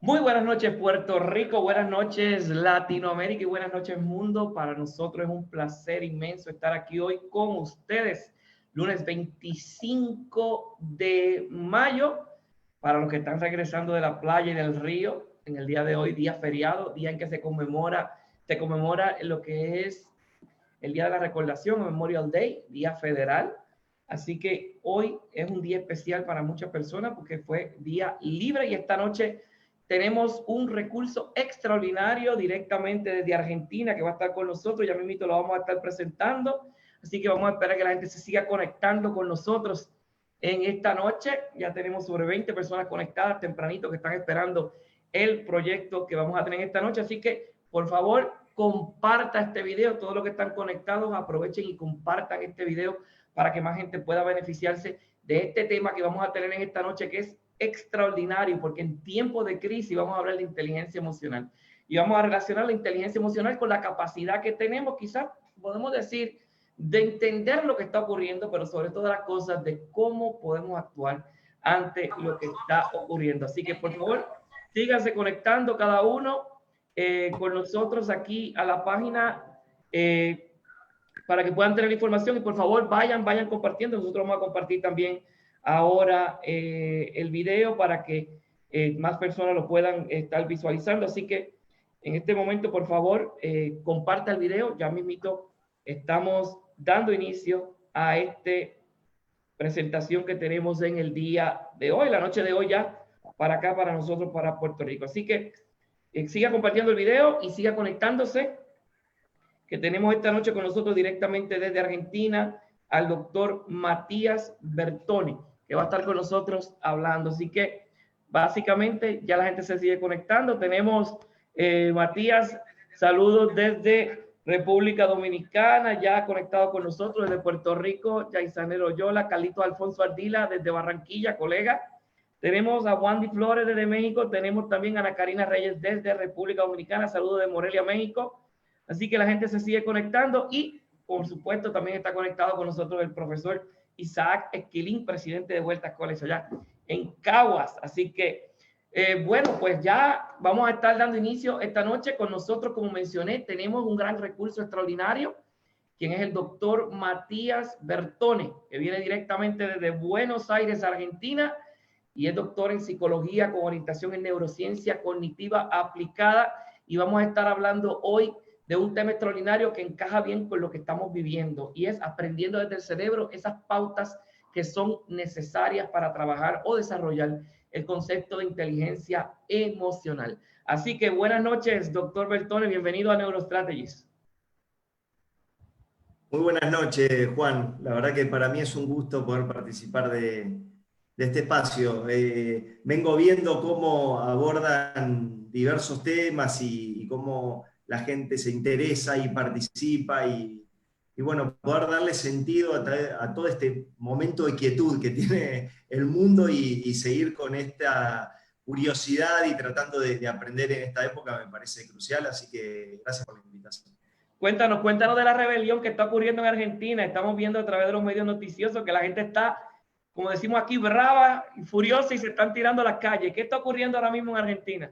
Muy buenas noches, Puerto Rico, buenas noches, Latinoamérica y buenas noches, mundo. Para nosotros es un placer inmenso estar aquí hoy con ustedes, lunes 25 de mayo, para los que están regresando de la playa y del río, en el día de hoy, día feriado, día en que se conmemora lo que es el Día de la Recordación, Memorial Day, día federal. Así que hoy es un día especial para muchas personas porque fue día libre y esta noche tenemos un recurso extraordinario directamente desde Argentina que va a estar con nosotros. Ya mismo lo vamos a estar presentando. Así que vamos a esperar que la gente se siga conectando con nosotros en esta noche. Ya tenemos sobre 20 personas conectadas tempranito que están esperando el proyecto que vamos a tener esta noche. Así que, por favor, comparta este video. Todos los que están conectados, aprovechen y compartan este video para que más gente pueda beneficiarse de este tema que vamos a tener en esta noche, que es extraordinario, porque en tiempos de crisis vamos a hablar de inteligencia emocional y vamos a relacionar la inteligencia emocional con la capacidad que tenemos, quizás podemos decir, de entender lo que está ocurriendo, pero sobre todas las cosas de cómo podemos actuar ante lo que está ocurriendo. Así que, por favor, síganse conectando cada uno con nosotros aquí a la página para que puedan tener información y por favor vayan compartiendo. Nosotros vamos a compartir también ahora el video para que más personas lo puedan estar visualizando. Así que en este momento, por favor, comparta el video. Ya mismito estamos dando inicio a esta presentación que tenemos en el día de hoy, la noche de hoy ya, para acá, para nosotros, para Puerto Rico. Así que siga compartiendo el video y siga conectándose, que tenemos esta noche con nosotros directamente desde Argentina al doctor Matías Bertoni, que va a estar con nosotros hablando. Así que básicamente ya la gente se sigue conectando. Tenemos Matías, saludos desde República Dominicana, ya conectado con nosotros desde Puerto Rico, Yaisanero Yola, Carlito Alfonso Ardila desde Barranquilla, colega. Tenemos a Wandy Flores desde México, tenemos también a Ana Karina Reyes desde República Dominicana, saludos de Morelia, México. Así que la gente se sigue conectando y, por supuesto, también está conectado con nosotros el profesor Isaac Esquilín, presidente de Vueltas College allá en Caguas. Así que, bueno, pues ya vamos a estar dando inicio esta noche con nosotros. Como mencioné, tenemos un gran recurso extraordinario, quien es el doctor Matías Bertone, que viene directamente desde Buenos Aires, Argentina, y es doctor en psicología con orientación en neurociencia cognitiva aplicada. Y vamos a estar hablando hoy de un tema extraordinario que encaja bien con lo que estamos viviendo y es aprendiendo desde el cerebro esas pautas que son necesarias para trabajar o desarrollar el concepto de inteligencia emocional. Así que buenas noches, doctor Bertone, bienvenido a NeuroStrategies. Muy buenas noches, Juan. La verdad que para mí es un gusto poder participar de este espacio. Vengo viendo cómo abordan diversos temas y cómo la gente se interesa y participa y bueno, poder darle sentido a todo este momento de quietud que tiene el mundo y seguir con esta curiosidad y tratando de aprender en esta época me parece crucial, así que gracias por la invitación. Cuéntanos de la rebelión que está ocurriendo en Argentina. Estamos viendo a través de los medios noticiosos que la gente está, como decimos aquí, brava y furiosa y se están tirando a las calles. ¿Qué está ocurriendo ahora mismo en Argentina?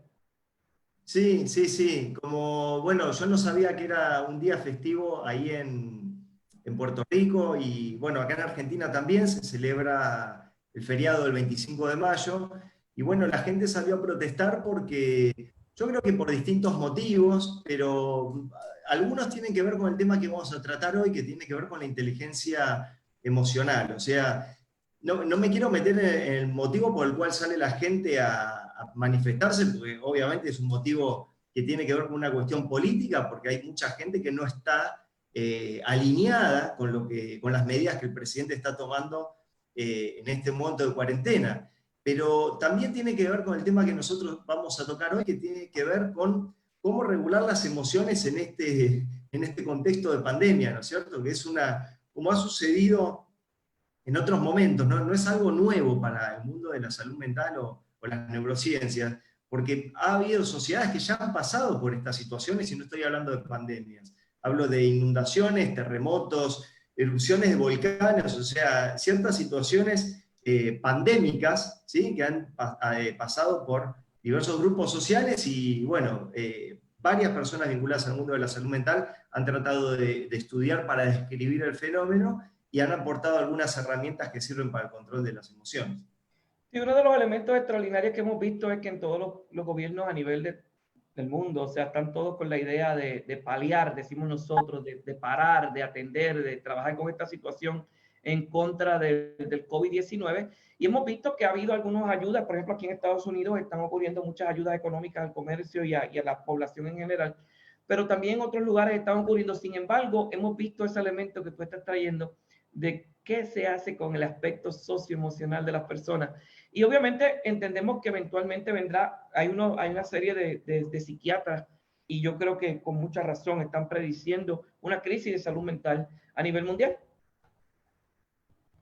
Sí. Como, bueno, yo no sabía que era un día festivo ahí en Puerto Rico y bueno, acá en Argentina también se celebra el feriado del 25 de mayo y bueno, la gente salió a protestar porque yo creo que por distintos motivos, pero algunos tienen que ver con el tema que vamos a tratar hoy, que tiene que ver con la inteligencia emocional. O sea, no me quiero meter en el motivo por el cual sale la gente a manifestarse, porque obviamente es un motivo que tiene que ver con una cuestión política, porque hay mucha gente que no está alineada con las medidas que el presidente está tomando en este momento de cuarentena. Pero también tiene que ver con el tema que nosotros vamos a tocar hoy, que tiene que ver con cómo regular las emociones en este contexto de pandemia, ¿no es cierto? Que es como ha sucedido en otros momentos, no es algo nuevo para el mundo de la salud mental o las neurociencias, porque ha habido sociedades que ya han pasado por estas situaciones y no estoy hablando de pandemias. Hablo de inundaciones, terremotos, erupciones de volcanes, o sea, ciertas situaciones pandémicas, ¿sí? Que han pasado por diversos grupos sociales y, bueno, varias personas vinculadas al mundo de la salud mental han tratado de estudiar para describir el fenómeno y han aportado algunas herramientas que sirven para el control de las emociones. Y uno de los elementos extraordinarios que hemos visto es que en todos los gobiernos a nivel del mundo, o sea, están todos con la idea de paliar, decimos nosotros, de parar, de atender, de trabajar con esta situación en contra del COVID-19. Y hemos visto que ha habido algunas ayudas, por ejemplo, aquí en Estados Unidos están ocurriendo muchas ayudas económicas al comercio y a la población en general, pero también en otros lugares están ocurriendo. Sin embargo, hemos visto ese elemento que tú estás trayendo de qué se hace con el aspecto socioemocional de las personas. Y obviamente entendemos que eventualmente vendrá, hay una serie de psiquiatras, y yo creo que con mucha razón están prediciendo una crisis de salud mental a nivel mundial.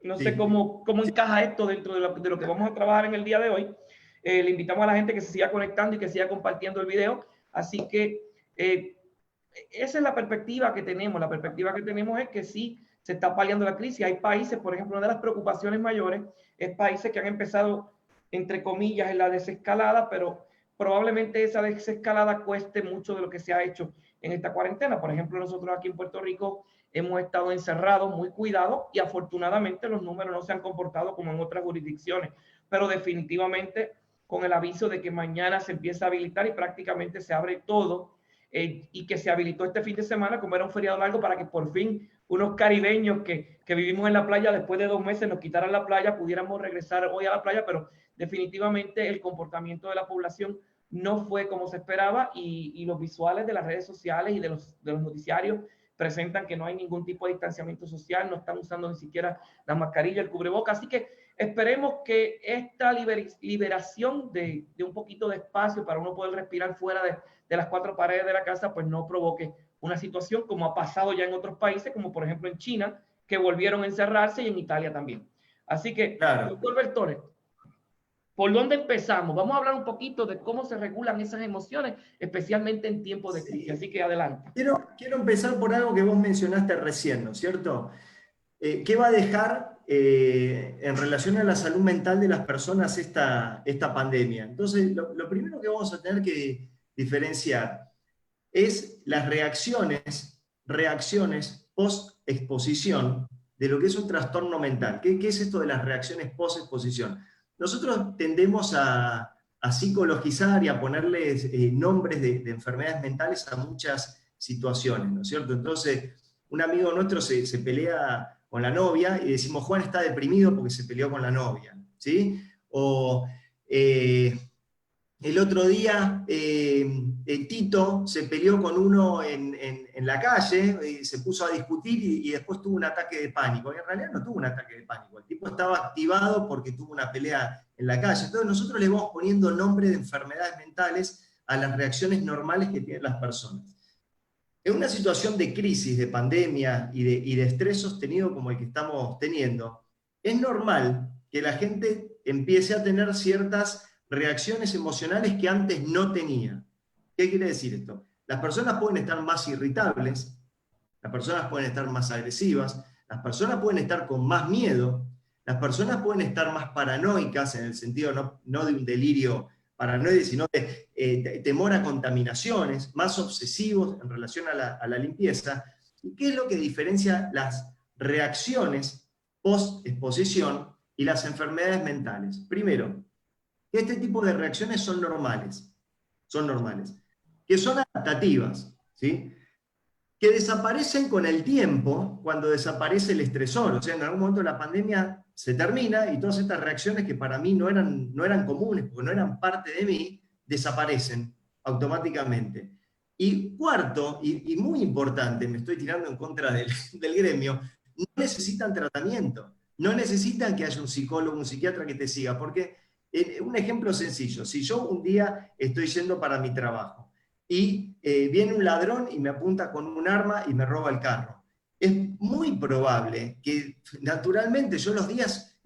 No sé Sí. cómo encaja esto dentro de lo que vamos a trabajar en el día de hoy. Le invitamos a la gente que se siga conectando y que siga compartiendo el video. Así que esa es la perspectiva que tenemos. La perspectiva que tenemos es que sí se está paliando la crisis. Hay países, por ejemplo, una de las preocupaciones mayores es países que han empezado, entre comillas, en la desescalada, pero probablemente esa desescalada cueste mucho de lo que se ha hecho en esta cuarentena. Por ejemplo, nosotros aquí en Puerto Rico hemos estado encerrados, muy cuidados, y afortunadamente los números no se han comportado como en otras jurisdicciones, pero definitivamente con el aviso de que mañana se empieza a habilitar y prácticamente se abre todo, y que se habilitó este fin de semana como era un feriado largo para que por fin unos caribeños que vivimos en la playa después de 2 meses nos quitaran la playa, pudiéramos regresar hoy a la playa, pero definitivamente el comportamiento de la población no fue como se esperaba, y los visuales de las redes sociales y de los noticiarios presentan que no hay ningún tipo de distanciamiento social, no están usando ni siquiera la mascarilla, el cubreboca. Así que esperemos que esta liberación de un poquito de espacio para uno poder respirar fuera de las 4 paredes de la casa, pues no provoque una situación como ha pasado ya en otros países, como por ejemplo en China, que volvieron a encerrarse, y en Italia también. Así que, Claro. doctor Bertone, ¿por dónde empezamos? Vamos a hablar un poquito de cómo se regulan esas emociones, especialmente en tiempos de crisis. Así que adelante. Quiero empezar por algo que vos mencionaste recién, ¿no es cierto? ¿Qué va a dejar en relación a la salud mental de las personas esta pandemia? Entonces, lo primero que vamos a tener que diferenciar es las reacciones post-exposición de lo que es un trastorno mental. ¿Qué es esto de las reacciones post-exposición? Nosotros tendemos a psicologizar y a ponerles nombres de enfermedades mentales a muchas situaciones, ¿no es cierto? Entonces, un amigo nuestro se pelea con la novia y decimos, Juan está deprimido porque se peleó con la novia, ¿sí? O el otro día Tito se peleó con uno en la calle, se puso a discutir y después tuvo un ataque de pánico. Y en realidad no tuvo un ataque de pánico, el tipo estaba activado porque tuvo una pelea en la calle. Entonces nosotros le vamos poniendo nombre de enfermedades mentales a las reacciones normales que tienen las personas. En una situación de crisis, de pandemia y de estrés sostenido como el que estamos teniendo, es normal que la gente empiece a tener ciertas reacciones emocionales que antes no tenía. ¿Qué quiere decir esto? Las personas pueden estar más irritables, las personas pueden estar más agresivas, las personas pueden estar con más miedo, las personas pueden estar más paranoicas, en el sentido no de un delirio paranoide, sino de temor a contaminaciones, más obsesivos en relación a la limpieza. ¿Y qué es lo que diferencia las reacciones post-exposición y las enfermedades mentales? Primero, que este tipo de reacciones son normales, que son adaptativas, ¿sí? Que desaparecen con el tiempo cuando desaparece el estresor. O sea, en algún momento la pandemia se termina y todas estas reacciones que para mí no eran comunes, porque no eran parte de mí, desaparecen automáticamente. Y cuarto, y muy importante, me estoy tirando en contra del gremio, no necesitan tratamiento, no necesitan que haya un psicólogo, un psiquiatra que te siga, porque un ejemplo sencillo, si yo un día estoy yendo para mi trabajo, y viene un ladrón y me apunta con un arma y me roba el carro. Es muy probable que naturalmente yo los días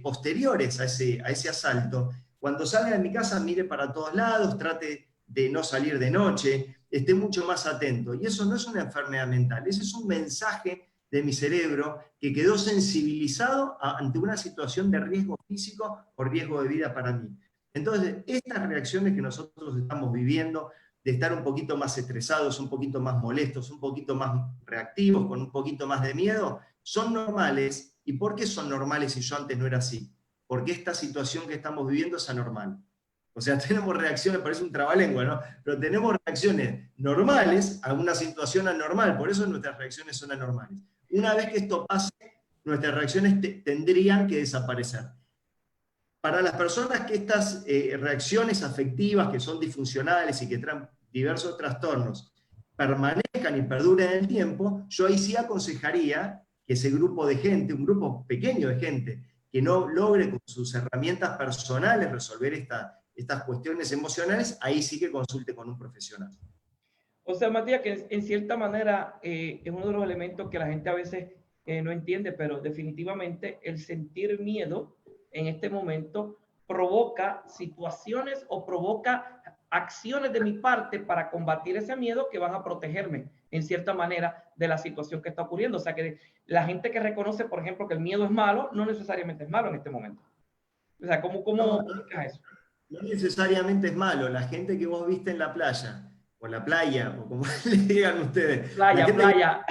posteriores a ese asalto, cuando salga de mi casa mire para todos lados, trate de no salir de noche, esté mucho más atento. Y eso no es una enfermedad mental, ese es un mensaje de mi cerebro que quedó sensibilizado ante una situación de riesgo físico o riesgo de vida para mí. Entonces, estas reacciones que nosotros estamos viviendo, de estar un poquito más estresados, un poquito más molestos, un poquito más reactivos, con un poquito más de miedo, son normales. ¿Y por qué son normales si yo antes no era así? Porque esta situación que estamos viviendo es anormal. O sea, tenemos reacciones, parece un trabalengua, ¿no? Pero tenemos reacciones normales a una situación anormal, por eso nuestras reacciones son anormales. Una vez que esto pase, nuestras reacciones tendrían que desaparecer. Para las personas que estas reacciones afectivas, que son disfuncionales y que traen diversos trastornos, permanezcan y perduren en el tiempo, yo ahí sí aconsejaría que ese grupo de gente, un grupo pequeño de gente, que no logre con sus herramientas personales resolver estas cuestiones emocionales, ahí sí que consulte con un profesional. O sea, Matías, que en cierta manera es uno de los elementos que la gente a veces no entiende, pero definitivamente el sentir miedo en este momento provoca situaciones o provoca acciones de mi parte para combatir ese miedo que van a protegerme en cierta manera de la situación que está ocurriendo. O sea, que la gente que reconoce, por ejemplo, que el miedo es malo, no necesariamente es malo en este momento. O sea, ¿cómo No, explicas eso? no necesariamente es malo. La gente que vos viste en la playa, o en la playa, o como le digan ustedes, la Playa, gente playa.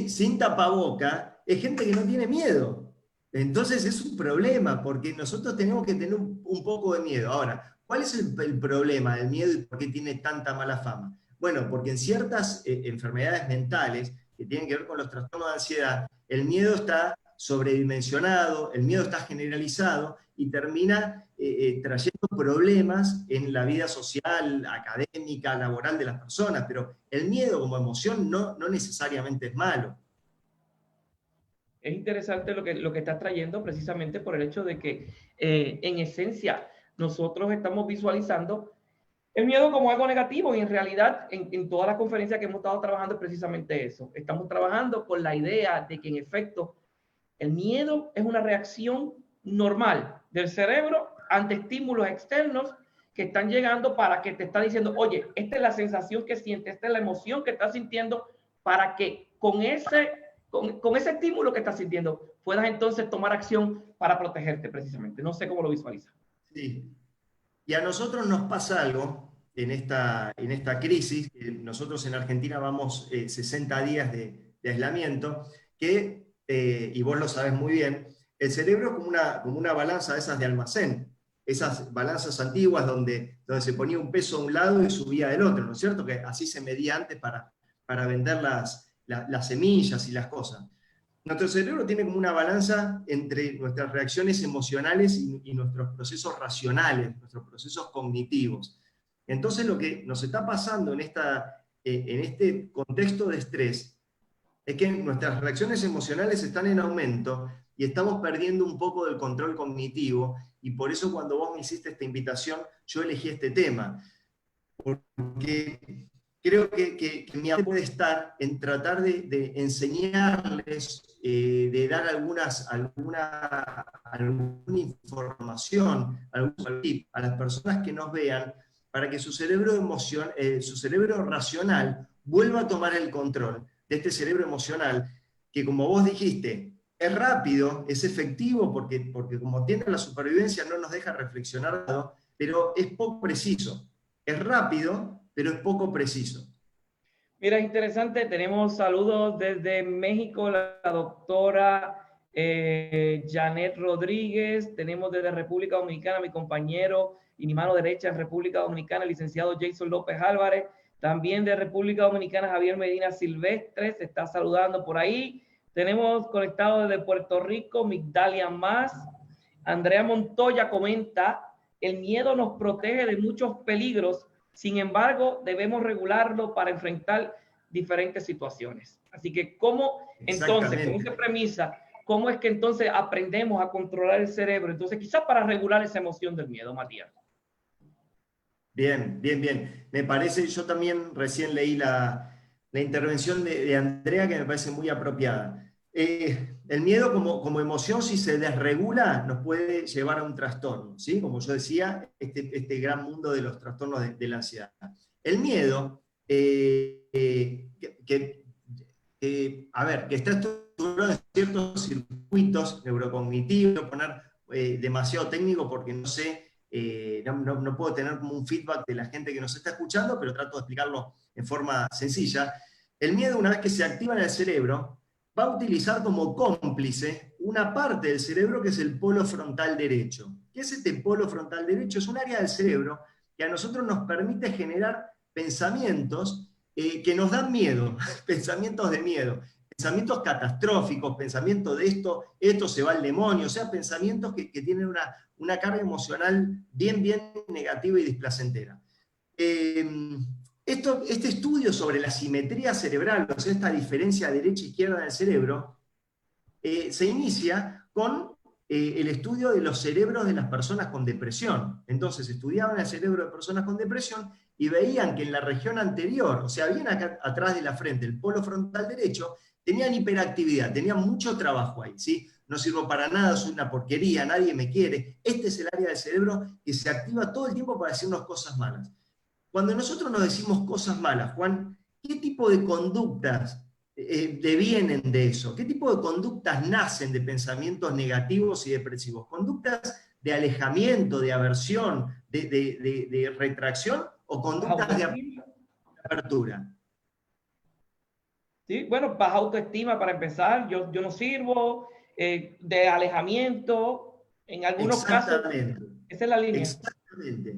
sin tapaboca, es gente que no tiene miedo. Entonces es un problema, porque nosotros tenemos que tener un poco de miedo. Ahora, ¿cuál es el problema del miedo y por qué tiene tanta mala fama? Bueno, porque en ciertas enfermedades mentales que tienen que ver con los trastornos de ansiedad, el miedo está sobredimensionado, el miedo está generalizado y termina trayendo problemas en la vida social, académica, laboral de las personas, pero el miedo como emoción no necesariamente es malo. Es interesante lo que estás trayendo precisamente por el hecho de que en esencia nosotros estamos visualizando el miedo como algo negativo y en realidad en todas las conferencias que hemos estado trabajando es precisamente eso. Estamos trabajando con la idea de que en efecto el miedo es una reacción normal del cerebro ante estímulos externos que están llegando para que te está diciendo, oye, esta es la sensación que sientes, esta es la emoción que estás sintiendo, para que con ese estímulo que estás sintiendo puedas entonces tomar acción para protegerte precisamente. No sé cómo lo visualizas. Sí. Y a nosotros nos pasa algo en esta crisis, que nosotros en Argentina vamos 60 días de aislamiento, que, y vos lo sabés muy bien, el cerebro es como una balanza de esas de almacén, esas balanzas antiguas donde se ponía un peso a un lado y subía del otro, ¿no es cierto? Que así se medía antes para vender las semillas y las cosas. Nuestro cerebro tiene como una balanza entre nuestras reacciones emocionales y nuestros procesos racionales, nuestros procesos cognitivos. Entonces lo que nos está pasando en este contexto de estrés es que nuestras reacciones emocionales están en aumento y estamos perdiendo un poco del control cognitivo, y por eso cuando vos me hiciste esta invitación, yo elegí este tema, porque creo que mi aporte puede estar en tratar de enseñarles, de dar alguna información, algún tip a las personas que nos vean, para que su cerebro racional vuelva a tomar el control de este cerebro emocional, que como vos dijiste, es rápido, es efectivo, porque como tiene la supervivencia no nos deja reflexionar, pero es poco preciso. Es rápido, pero es poco preciso. Mira, es interesante, tenemos saludos desde México, la doctora Janet Rodríguez, tenemos desde República Dominicana mi compañero y mi mano derecha en República Dominicana, el licenciado Jason López Álvarez, también de República Dominicana Javier Medina Silvestre, se está saludando por ahí, tenemos conectado desde Puerto Rico Migdalia Más, Andrea Montoya comenta, el miedo nos protege de muchos peligros. Sin embargo, debemos regularlo para enfrentar diferentes situaciones. Así que, ¿cómo entonces, con esa premisa, cómo es que entonces aprendemos a controlar el cerebro? Entonces, quizás para regular esa emoción del miedo, Matías. Bien, bien, bien. Me parece, yo también recién leí la intervención de Andrea, que me parece muy apropiada. El miedo como emoción, si se desregula, nos puede llevar a un trastorno, ¿sí? Como yo decía, este gran mundo de los trastornos de la ansiedad. El miedo, que está estructurado en ciertos circuitos neurocognitivos, poner demasiado técnico porque no sé no puedo tener como un feedback de la gente que nos está escuchando, pero trato de explicarlo en forma sencilla. El miedo, una vez que se activa en el cerebro, va a utilizar como cómplice una parte del cerebro que es el polo frontal derecho. ¿Qué es este polo frontal derecho? Es un área del cerebro que a nosotros nos permite generar pensamientos que nos dan miedo, pensamientos de miedo, pensamientos catastróficos, pensamientos de esto se va al demonio, o sea, pensamientos que tienen una carga emocional bien negativa y displacentera. Este estudio sobre la simetría cerebral, o sea, esta diferencia derecha-izquierda del cerebro, se inicia con el estudio de los cerebros de las personas con depresión. Entonces estudiaban el cerebro de personas con depresión y veían que en la región anterior, o sea, bien acá atrás de la frente, el polo frontal derecho, tenían hiperactividad, tenían mucho trabajo ahí, ¿sí? No sirvo para nada, soy una porquería, nadie me quiere. Este es el área del cerebro que se activa todo el tiempo para decirnos cosas malas. Cuando nosotros nos decimos cosas malas, Juan, ¿qué tipo de conductas devienen de eso? ¿Qué tipo de conductas nacen de pensamientos negativos y depresivos? ¿Conductas de alejamiento, de aversión, de retracción o Baja conductas de autoestima. apertura? ¿Sí? Bueno, baja autoestima para empezar, yo no sirvo, de alejamiento, en algunos casos, Exactamente. esa es la línea. Exactamente.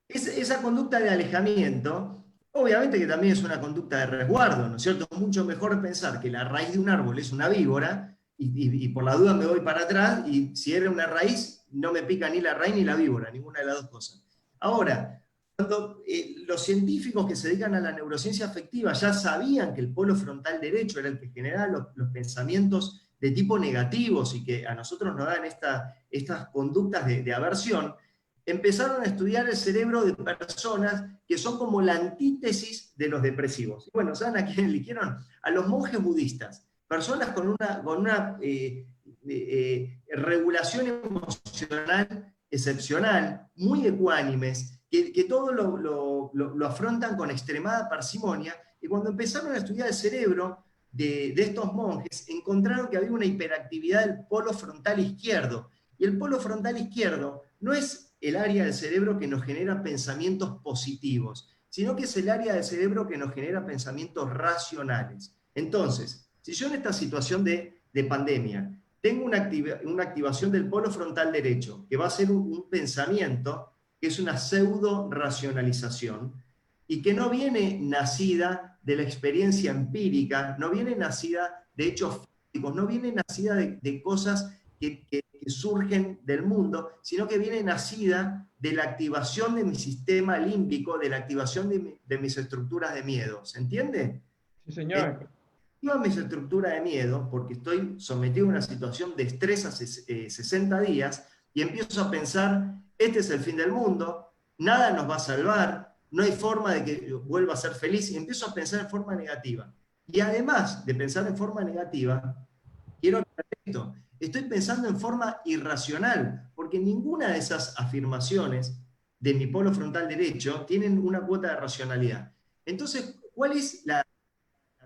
Esa conducta de alejamiento, obviamente que también es una conducta de resguardo, ¿no es cierto? Mucho mejor pensar que la raíz de un árbol es una víbora y por la duda me voy para atrás y si era una raíz, no me pica ni la raíz ni la víbora, ninguna de las dos cosas. Ahora, cuando los científicos que se dedican a la neurociencia afectiva ya sabían que el polo frontal derecho era el que generaba los pensamientos de tipo negativos y que a nosotros nos dan estas conductas de aversión, empezaron a estudiar el cerebro de personas que son como la antítesis de los depresivos. Y bueno, ¿saben a quién eligieron? A los monjes budistas, personas con una regulación emocional excepcional, muy ecuánimes, que todo lo afrontan con extremada parsimonia, y cuando empezaron a estudiar el cerebro de estos monjes, encontraron que había una hiperactividad del polo frontal izquierdo, y el polo frontal izquierdo no es el área del cerebro que nos genera pensamientos positivos, sino que es el área del cerebro que nos genera pensamientos racionales. Entonces, si yo en esta situación de pandemia tengo una activación del polo frontal derecho, que va a ser un pensamiento que es una pseudo racionalización y que no viene nacida de la experiencia empírica, no viene nacida de hechos fácticos, no viene nacida de cosas que surgen del mundo, sino que viene nacida de la activación de mi sistema límbico, de la activación de mis estructuras de miedo. ¿Se entiende? Sí, señor. Activa mis estructuras de miedo porque estoy sometido a una situación de estrés hace 60 días y empiezo a pensar, este es el fin del mundo, nada nos va a salvar, no hay forma de que vuelva a ser feliz, y empiezo a pensar en forma negativa. Y además de pensar en forma negativa, quiero aclarar esto, estoy pensando en forma irracional, porque ninguna de esas afirmaciones de mi polo frontal derecho tienen una cuota de racionalidad. Entonces, ¿cuál es la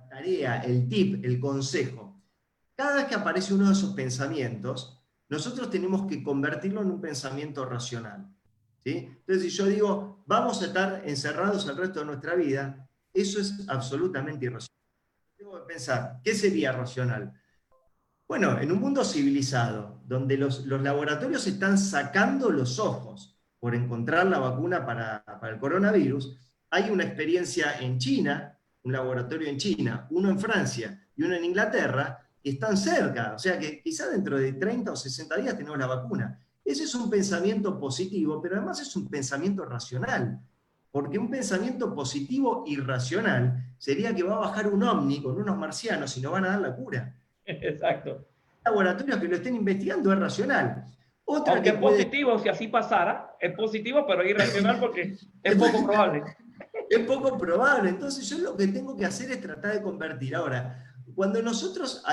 tarea, el tip, el consejo? Cada vez que aparece uno de esos pensamientos, nosotros tenemos que convertirlo en un pensamiento racional, ¿sí? Entonces, si yo digo, vamos a estar encerrados el resto de nuestra vida, eso es absolutamente irracional. Tengo que pensar, ¿qué sería racional? Bueno, en un mundo civilizado, donde los laboratorios están sacando los ojos por encontrar la vacuna para el coronavirus, hay una experiencia en China, un laboratorio en China, uno en Francia y uno en Inglaterra, que están cerca, o sea que quizá dentro de 30 o 60 días tenemos la vacuna. Ese es un pensamiento positivo, pero además es un pensamiento racional, porque un pensamiento positivo y racional sería que va a bajar un ovni con unos marcianos y nos van a dar la cura. Exacto. Laboratorios que lo estén investigando es racional. Otra Aunque que es puede... positivo, si así pasara, es positivo, pero es irracional porque es poco probable. Es poco probable. Entonces yo lo que tengo que hacer es tratar de convertir. Ahora, cuando nosotros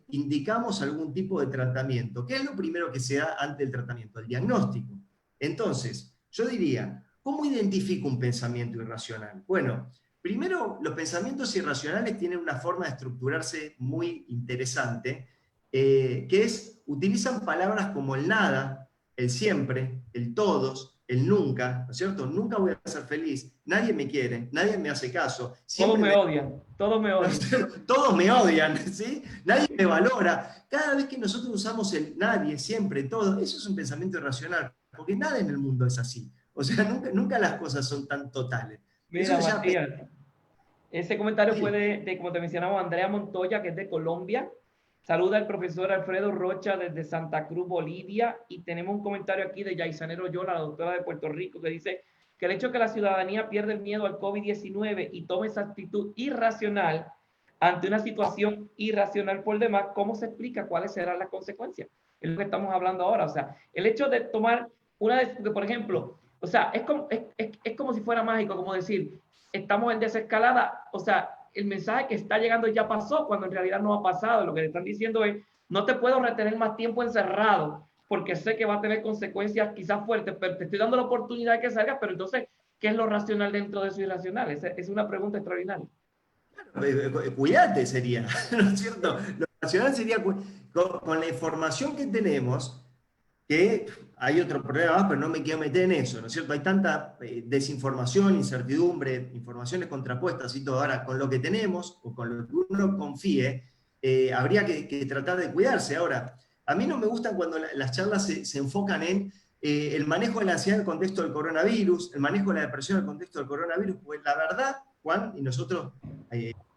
indicamos algún tipo de tratamiento, ¿qué es lo primero que se da ante el tratamiento? El diagnóstico. Entonces, yo diría, ¿cómo identifico un pensamiento irracional? Bueno, primero, los pensamientos irracionales tienen una forma de estructurarse muy interesante, que es, utilizan palabras como el nada, el siempre, el todos, el nunca, ¿no es cierto? Nunca voy a ser feliz, nadie me quiere, nadie me hace caso. Todos me odian, todos me odian. Todos me odian, ¿sí? Nadie me valora. Cada vez que nosotros usamos el nadie, siempre, todo, eso es un pensamiento irracional, porque nada en el mundo es así. O sea, nunca las cosas son tan totales. Mira, Eso ya Matías, ese comentario fue sí. como te mencionamos, Andrea Montoya, que es de Colombia. Saluda al profesor Alfredo Rocha desde Santa Cruz, Bolivia. Y tenemos un comentario aquí de Yaisanero Yola, la doctora de Puerto Rico, que dice que el hecho de que la ciudadanía pierde el miedo al COVID-19 y tome esa actitud irracional ante una situación irracional por demás, ¿cómo se explica cuáles serán las consecuencias? Es lo que estamos hablando ahora. O sea, el hecho de tomar una decisión, por ejemplo, o sea, es como si fuera mágico, como decir, estamos en desescalada, o sea, el mensaje que está llegando ya pasó, cuando en realidad no ha pasado. Lo que le están diciendo es, no te puedo retener más tiempo encerrado, porque sé que va a tener consecuencias quizás fuertes, pero te estoy dando la oportunidad de que salgas, pero entonces, ¿qué es lo racional dentro de eso irracional? Es una pregunta extraordinaria. Cuídate sería, ¿no es cierto? Lo racional sería, con la información que tenemos, que hay otro problema más, pero no me quiero meter en eso, ¿no es cierto? Hay tanta desinformación, incertidumbre, informaciones contrapuestas y todo. Ahora, con lo que tenemos, o con lo que uno confíe, habría que tratar de cuidarse. Ahora, a mí no me gustan cuando las charlas se enfocan en el manejo de la ansiedad en el contexto del coronavirus, el manejo de la depresión en el contexto del coronavirus, pues la verdad, Juan, y nosotros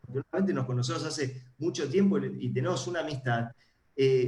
afortunadamente nos conocemos hace mucho tiempo y tenemos una amistad.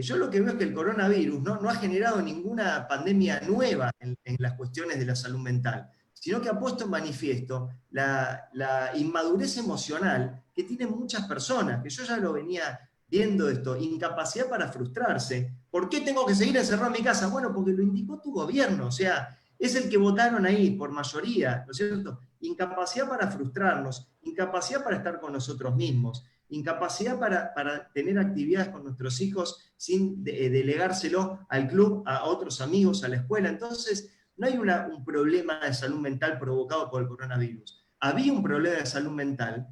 Yo lo que veo es que el coronavirus no ha generado ninguna pandemia nueva en las cuestiones de la salud mental, sino que ha puesto en manifiesto la inmadurez emocional que tienen muchas personas, que yo ya lo venía viendo esto, incapacidad para frustrarse. ¿Por qué tengo que seguir encerrado en mi casa? Bueno, porque lo indicó tu gobierno, o sea, es el que votaron ahí por mayoría, ¿no es cierto? Incapacidad para frustrarnos, incapacidad para estar con nosotros mismos, incapacidad para tener actividades con nuestros hijos sin delegárselo al club, a otros amigos, a la escuela. Entonces, no hay un problema de salud mental provocado por el coronavirus. Había un problema de salud mental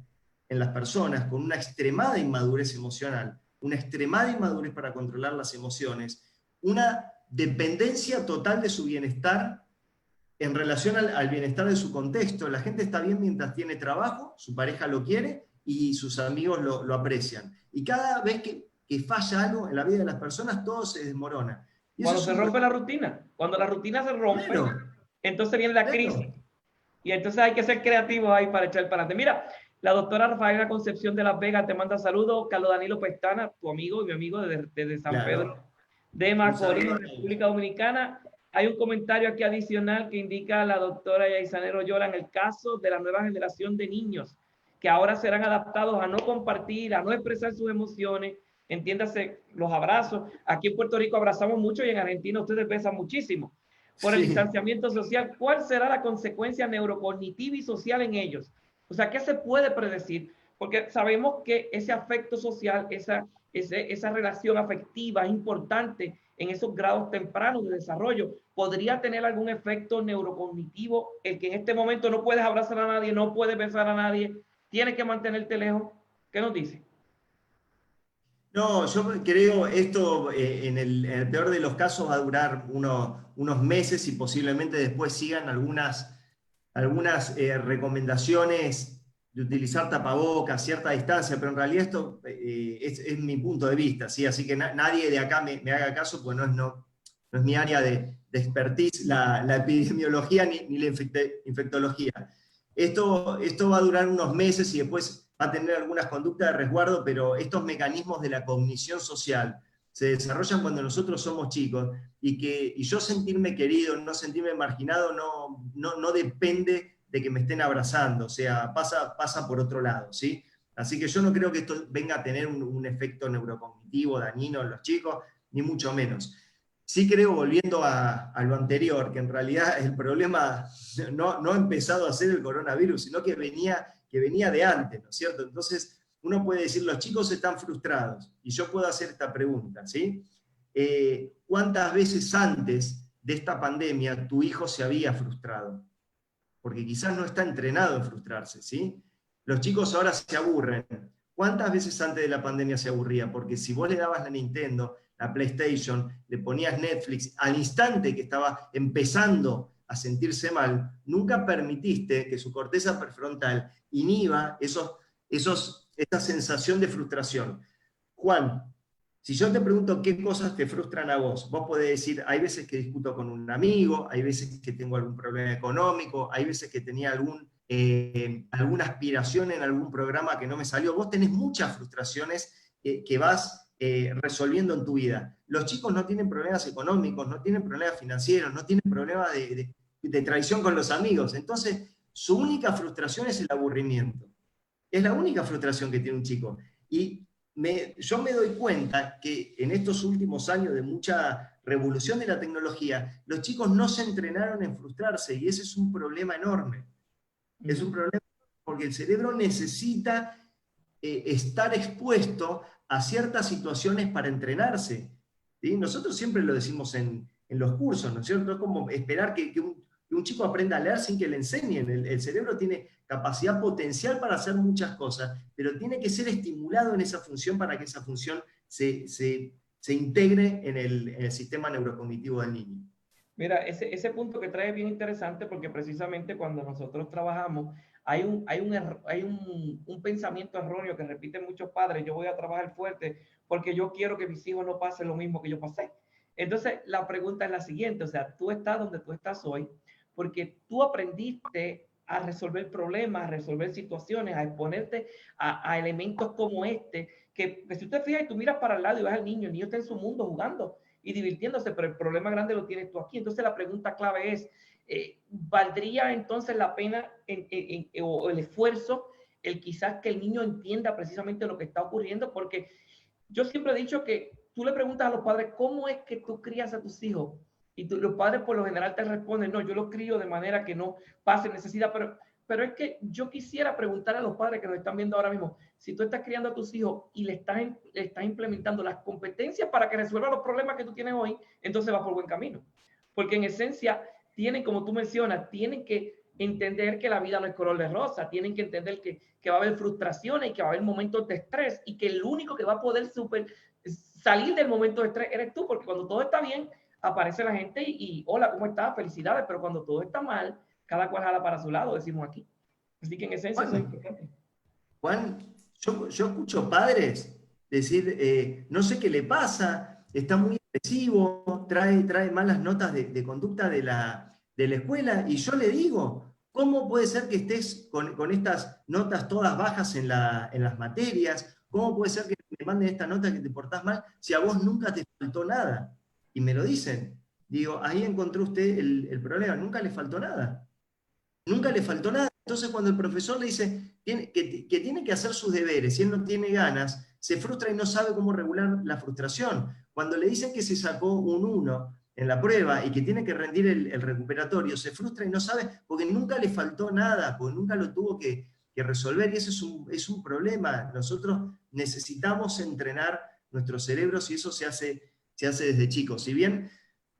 en las personas con una extremada inmadurez emocional, una extremada inmadurez para controlar las emociones, una dependencia total de su bienestar en relación al bienestar de su contexto. La gente está bien mientras tiene trabajo, su pareja lo quiere y sus amigos lo aprecian. Y cada vez que falla algo en la vida de las personas, todo se desmorona. Y eso Cuando es se rompe la rutina, cuando la rutina se rompe, claro, entonces viene la crisis. claro. Y entonces hay que ser creativos ahí para echar para adelante. Mira, la doctora Rafaela Concepción de Las Vegas te manda saludos. Carlos Danilo Pestana, tu amigo y mi amigo desde San Pedro Claro. de Un Macorís, saludo a todos. República Dominicana. Hay un comentario aquí adicional que indica la doctora Yaisanero Yola en el caso de la nueva generación de niños que ahora serán adaptados a no compartir, a no expresar sus emociones, entiéndase los abrazos. Aquí en Puerto Rico abrazamos mucho y en Argentina ustedes besan muchísimo. Por el Sí. distanciamiento social, ¿cuál será la consecuencia neurocognitiva y social en ellos? O sea, ¿qué se puede predecir? Porque sabemos que ese afecto social, esa relación afectiva es importante en esos grados tempranos de desarrollo. ¿Podría tener algún efecto neurocognitivo el que en este momento no puedes abrazar a nadie, no puedes besar a nadie, tienes que mantenerte lejos? ¿Qué nos dice? No, yo creo esto en el peor de los casos va a durar unos meses y posiblemente después sigan algunas recomendaciones de utilizar tapabocas, cierta distancia, pero en realidad esto es mi punto de vista, ¿sí? Así que nadie de acá me haga caso, pues no es mi área de expertise la epidemiología ni la infectología. Esto va a durar unos meses y después va a tener algunas conductas de resguardo, pero estos mecanismos de la cognición social se desarrollan cuando nosotros somos chicos y yo sentirme querido, no sentirme marginado, no depende de que me estén abrazando, o sea, pasa por otro lado, ¿sí? Así que yo no creo que esto venga a tener un efecto neurocognitivo dañino en los chicos, ni mucho menos. Sí creo, volviendo a lo anterior, que en realidad el problema no ha empezado a ser el coronavirus, sino que venía de antes, ¿no es cierto? Entonces, uno puede decir, los chicos están frustrados, y yo puedo hacer esta pregunta, ¿sí? ¿Cuántas veces antes de esta pandemia tu hijo se había frustrado? Porque quizás no está entrenado en frustrarse, ¿sí? Los chicos ahora se aburren. ¿Cuántas veces antes de la pandemia se aburría? Porque si vos le dabas la Nintendo, la PlayStation, le ponías Netflix, al instante que estaba empezando a sentirse mal, nunca permitiste que su corteza prefrontal inhiba esa sensación de frustración. Juan, si yo te pregunto qué cosas te frustran a vos, vos podés decir, hay veces que discuto con un amigo, hay veces que tengo algún problema económico, hay veces que tenía alguna aspiración en algún programa que no me salió. Vos tenés muchas frustraciones que vas resolviendo en tu vida. Los chicos no tienen problemas económicos, no tienen problemas financieros, no tienen problemas de traición con los amigos. Entonces, su única frustración es el aburrimiento. Es la única frustración que tiene un chico. Y yo me doy cuenta que en estos últimos años de mucha revolución de la tecnología, los chicos no se entrenaron en frustrarse y ese es un problema enorme. Es un problema porque el cerebro necesita estar expuesto a ciertas situaciones para entrenarse. ¿Sí? Nosotros siempre lo decimos en los cursos, ¿no es cierto? Es como esperar que un chico aprenda a leer sin que le enseñen. El cerebro tiene capacidad potencial para hacer muchas cosas, pero tiene que ser estimulado en esa función para que esa función se integre en el sistema neurocognitivo del niño. Mira, ese punto que trae es bien interesante porque precisamente cuando nosotros trabajamos hay un pensamiento erróneo que repiten muchos padres: yo voy a trabajar fuerte porque yo quiero que mis hijos no pasen lo mismo que yo pasé. Entonces la pregunta es la siguiente, o sea, tú estás donde tú estás hoy porque tú aprendiste a resolver problemas, a resolver situaciones, a exponerte a elementos como que si usted fija y tú miras para el lado y ves al niño, el niño está en su mundo jugando y divirtiéndose, pero el problema grande lo tienes tú aquí. Entonces la pregunta clave es, ¿valdría entonces la pena o el esfuerzo, el quizás que el niño entienda precisamente lo que está ocurriendo? Porque yo siempre he dicho que tú le preguntas a los padres, ¿cómo es que tú crías a tus hijos? Y los padres por lo general te responden, no, yo los crío de manera que no pase necesidad, pero es que yo quisiera preguntar a los padres que nos están viendo ahora mismo, si tú estás criando a tus hijos y le estás implementando las competencias para que resuelvan los problemas que tú tienes hoy, entonces vas por buen camino. Porque en esencia, tienen, como tú mencionas, tienen que entender que la vida no es color de rosa, tienen que entender que va a haber frustraciones y que va a haber momentos de estrés y que el único que va a poder salir del momento de estrés eres tú, porque cuando todo está bien, aparece la gente y hola, ¿cómo estás? Felicidades, pero cuando todo está mal, cada cual jala para su lado, decimos aquí. Así que en esencia eso es importante. Juan, yo escucho padres decir, no sé qué le pasa, está muy agresivo, trae malas notas de conducta de la escuela, y yo le digo, ¿cómo puede ser que estés con estas notas todas bajas en las materias? ¿Cómo puede ser que me manden esta nota que te portás mal si a vos nunca te faltó nada? Y me lo dicen. Digo, ahí encontró usted el problema, nunca le faltó nada. Nunca le faltó nada. Entonces cuando el profesor le dice que tiene que hacer sus deberes y él no tiene ganas, se frustra y no sabe cómo regular la frustración. Cuando le dicen que se sacó un 1 en la prueba y que tiene que rendir el recuperatorio, se frustra y no sabe porque nunca le faltó nada, porque nunca lo tuvo que resolver, y ese es un problema. Nosotros necesitamos entrenar nuestros cerebros y eso se hace desde chicos. Si bien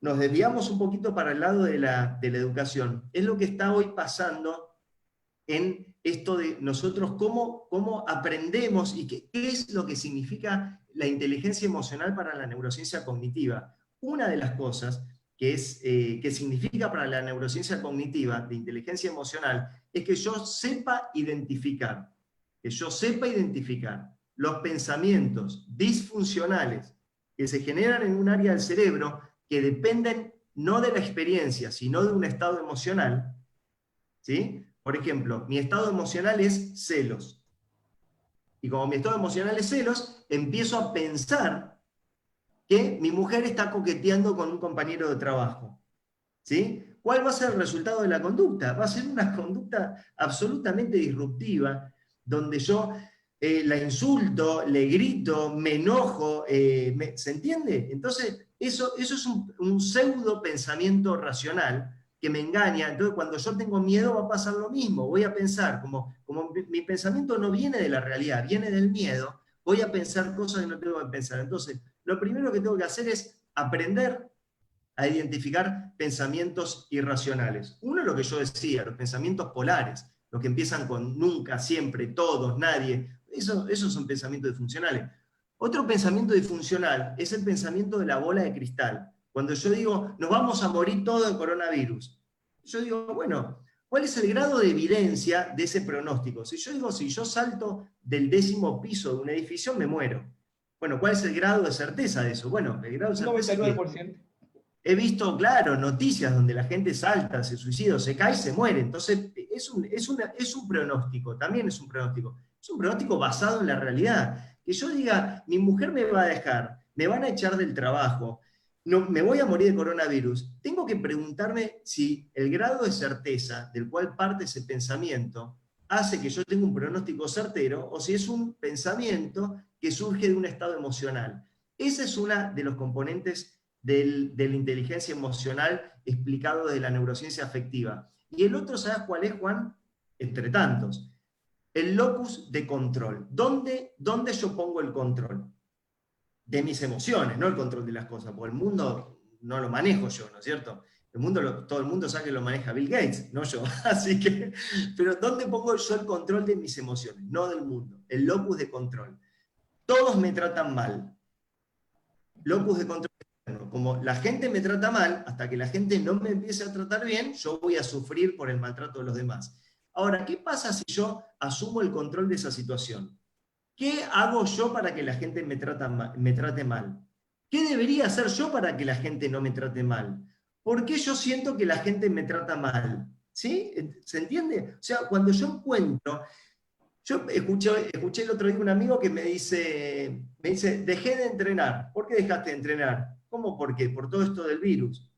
nos desviamos un poquito para el lado de la educación, es lo que está hoy pasando en esto de nosotros, cómo aprendemos y qué es lo que significa la inteligencia emocional para la neurociencia cognitiva. Una de las cosas que significa para la neurociencia cognitiva de inteligencia emocional es que yo sepa identificar los pensamientos disfuncionales que se generan en un área del cerebro que dependen no de la experiencia, sino de un estado emocional. ¿Sí? Por ejemplo, mi estado emocional es celos. Y como mi estado emocional es celos, empiezo a pensar que mi mujer está coqueteando con un compañero de trabajo. ¿Sí? ¿Cuál va a ser el resultado de la conducta? Va a ser una conducta absolutamente disruptiva, donde yo la insulto, le grito, me enojo, ¿se entiende? Entonces, eso es un pseudo pensamiento racional que me engaña. Entonces, cuando yo tengo miedo va a pasar lo mismo. Voy a pensar, como mi pensamiento no viene de la realidad, viene del miedo, voy a pensar cosas que no tengo que pensar. Entonces, lo primero que tengo que hacer es aprender a identificar pensamientos irracionales. Uno es lo que yo decía, los pensamientos polares, los que empiezan con nunca, siempre, todos, nadie. Esos son pensamientos disfuncionales. Otro pensamiento disfuncional es el pensamiento de la bola de cristal. Cuando yo digo, nos vamos a morir todos de coronavirus, Yo digo, bueno, ¿cuál es el grado de evidencia de ese pronóstico? Si yo digo, si yo salto del 10º piso de un edificio, me muero. Bueno, ¿cuál es el grado de certeza de eso? Bueno, el grado de Un certeza es que 99%. he visto, claro, noticias donde la gente salta, se suicida, se cae, se muere. Entonces, es un pronóstico, también es un pronóstico. Es un pronóstico basado en la realidad. Que yo diga, mi mujer me va a dejar, me van a echar del trabajo, no, me voy a morir de coronavirus. Tengo que preguntarme si el grado de certeza del cual parte ese pensamiento hace que yo tenga un pronóstico certero o si es un pensamiento que surge de un estado emocional. Ese es uno de los componentes de la inteligencia emocional explicado de la neurociencia afectiva. Y el otro, ¿sabes cuál es, Juan? Entre tantos, el locus de control. ¿Dónde yo pongo el control? De mis emociones, no el control de las cosas, porque el mundo no lo manejo yo, ¿no es cierto? Todo el mundo sabe que lo maneja Bill Gates, no yo. Así que, pero ¿dónde pongo yo el control de mis emociones? No del mundo, el locus de control. Todos me tratan mal. Locus de control externo. Como la gente me trata mal, hasta que la gente no me empiece a tratar bien, yo voy a sufrir por el maltrato de los demás. Ahora, ¿qué pasa si yo asumo el control de esa situación? ¿Qué hago yo para que la gente me trate mal? ¿Qué debería hacer yo para que la gente no me trate mal? ¿Por qué yo siento que la gente me trata mal? ¿Sí? ¿Se entiende? O sea, cuando yo encuentro... Yo escuché el otro día un amigo que me dice, dejé de entrenar. ¿Por qué dejaste de entrenar? ¿Cómo por qué? Por todo esto del virus.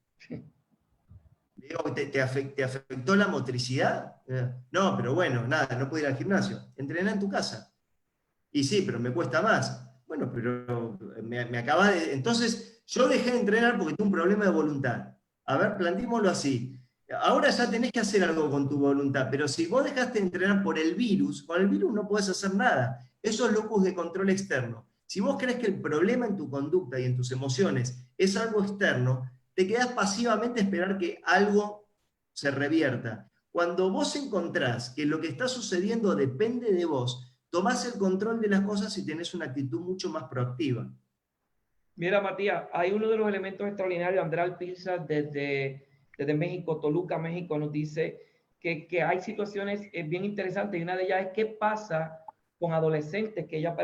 Digo, ¿te afectó la motricidad? No, pero bueno, nada, no puedo ir al gimnasio. Entrená en tu casa. Y sí, pero me cuesta más. Bueno, pero me acaba de... Entonces, yo dejé de entrenar porque tuve un problema de voluntad. A ver, plantémoslo así. Ahora ya tenés que hacer algo con tu voluntad, pero si vos dejaste de entrenar por el virus, con el virus no podés hacer nada. Eso es locus de control externo. Si vos crees que el problema en tu conducta y en tus emociones es algo externo, te quedás pasivamente a esperar que algo se revierta. Cuando vos encontrás que lo que está sucediendo depende de vos, tomás el control de las cosas y tenés una actitud mucho más proactiva. Mira, Matías, hay uno de los elementos extraordinarios. Andrés Pizza desde México, Toluca, México, nos dice que hay situaciones bien interesantes y una de ellas es qué pasa con adolescentes, que ella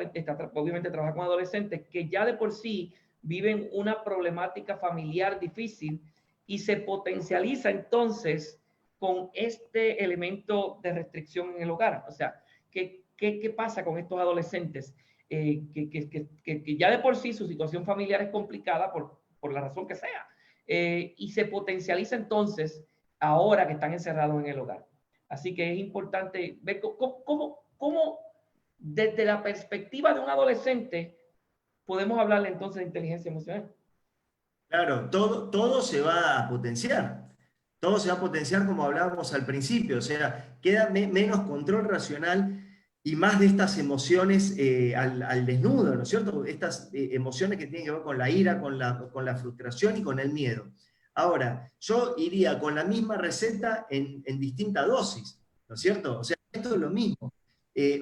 obviamente trabaja con adolescentes que ya de por sí viven una problemática familiar difícil y se potencializa entonces con este elemento de restricción en el hogar. O sea, ¿qué pasa con estos adolescentes? Que ya de por sí su situación familiar es complicada por la razón que sea, y se potencializa entonces ahora que están encerrados en el hogar. Así que es importante ver cómo desde la perspectiva de un adolescente podemos hablarle entonces de inteligencia emocional. Claro, todo se va a potenciar. Todo se va a potenciar como hablábamos al principio. O sea, queda menos control racional y más de estas emociones al desnudo, ¿no es cierto? Estas emociones que tienen que ver con la ira, con la frustración y con el miedo. Ahora, yo iría con la misma receta en distinta dosis, ¿no es cierto? O sea, esto es lo mismo.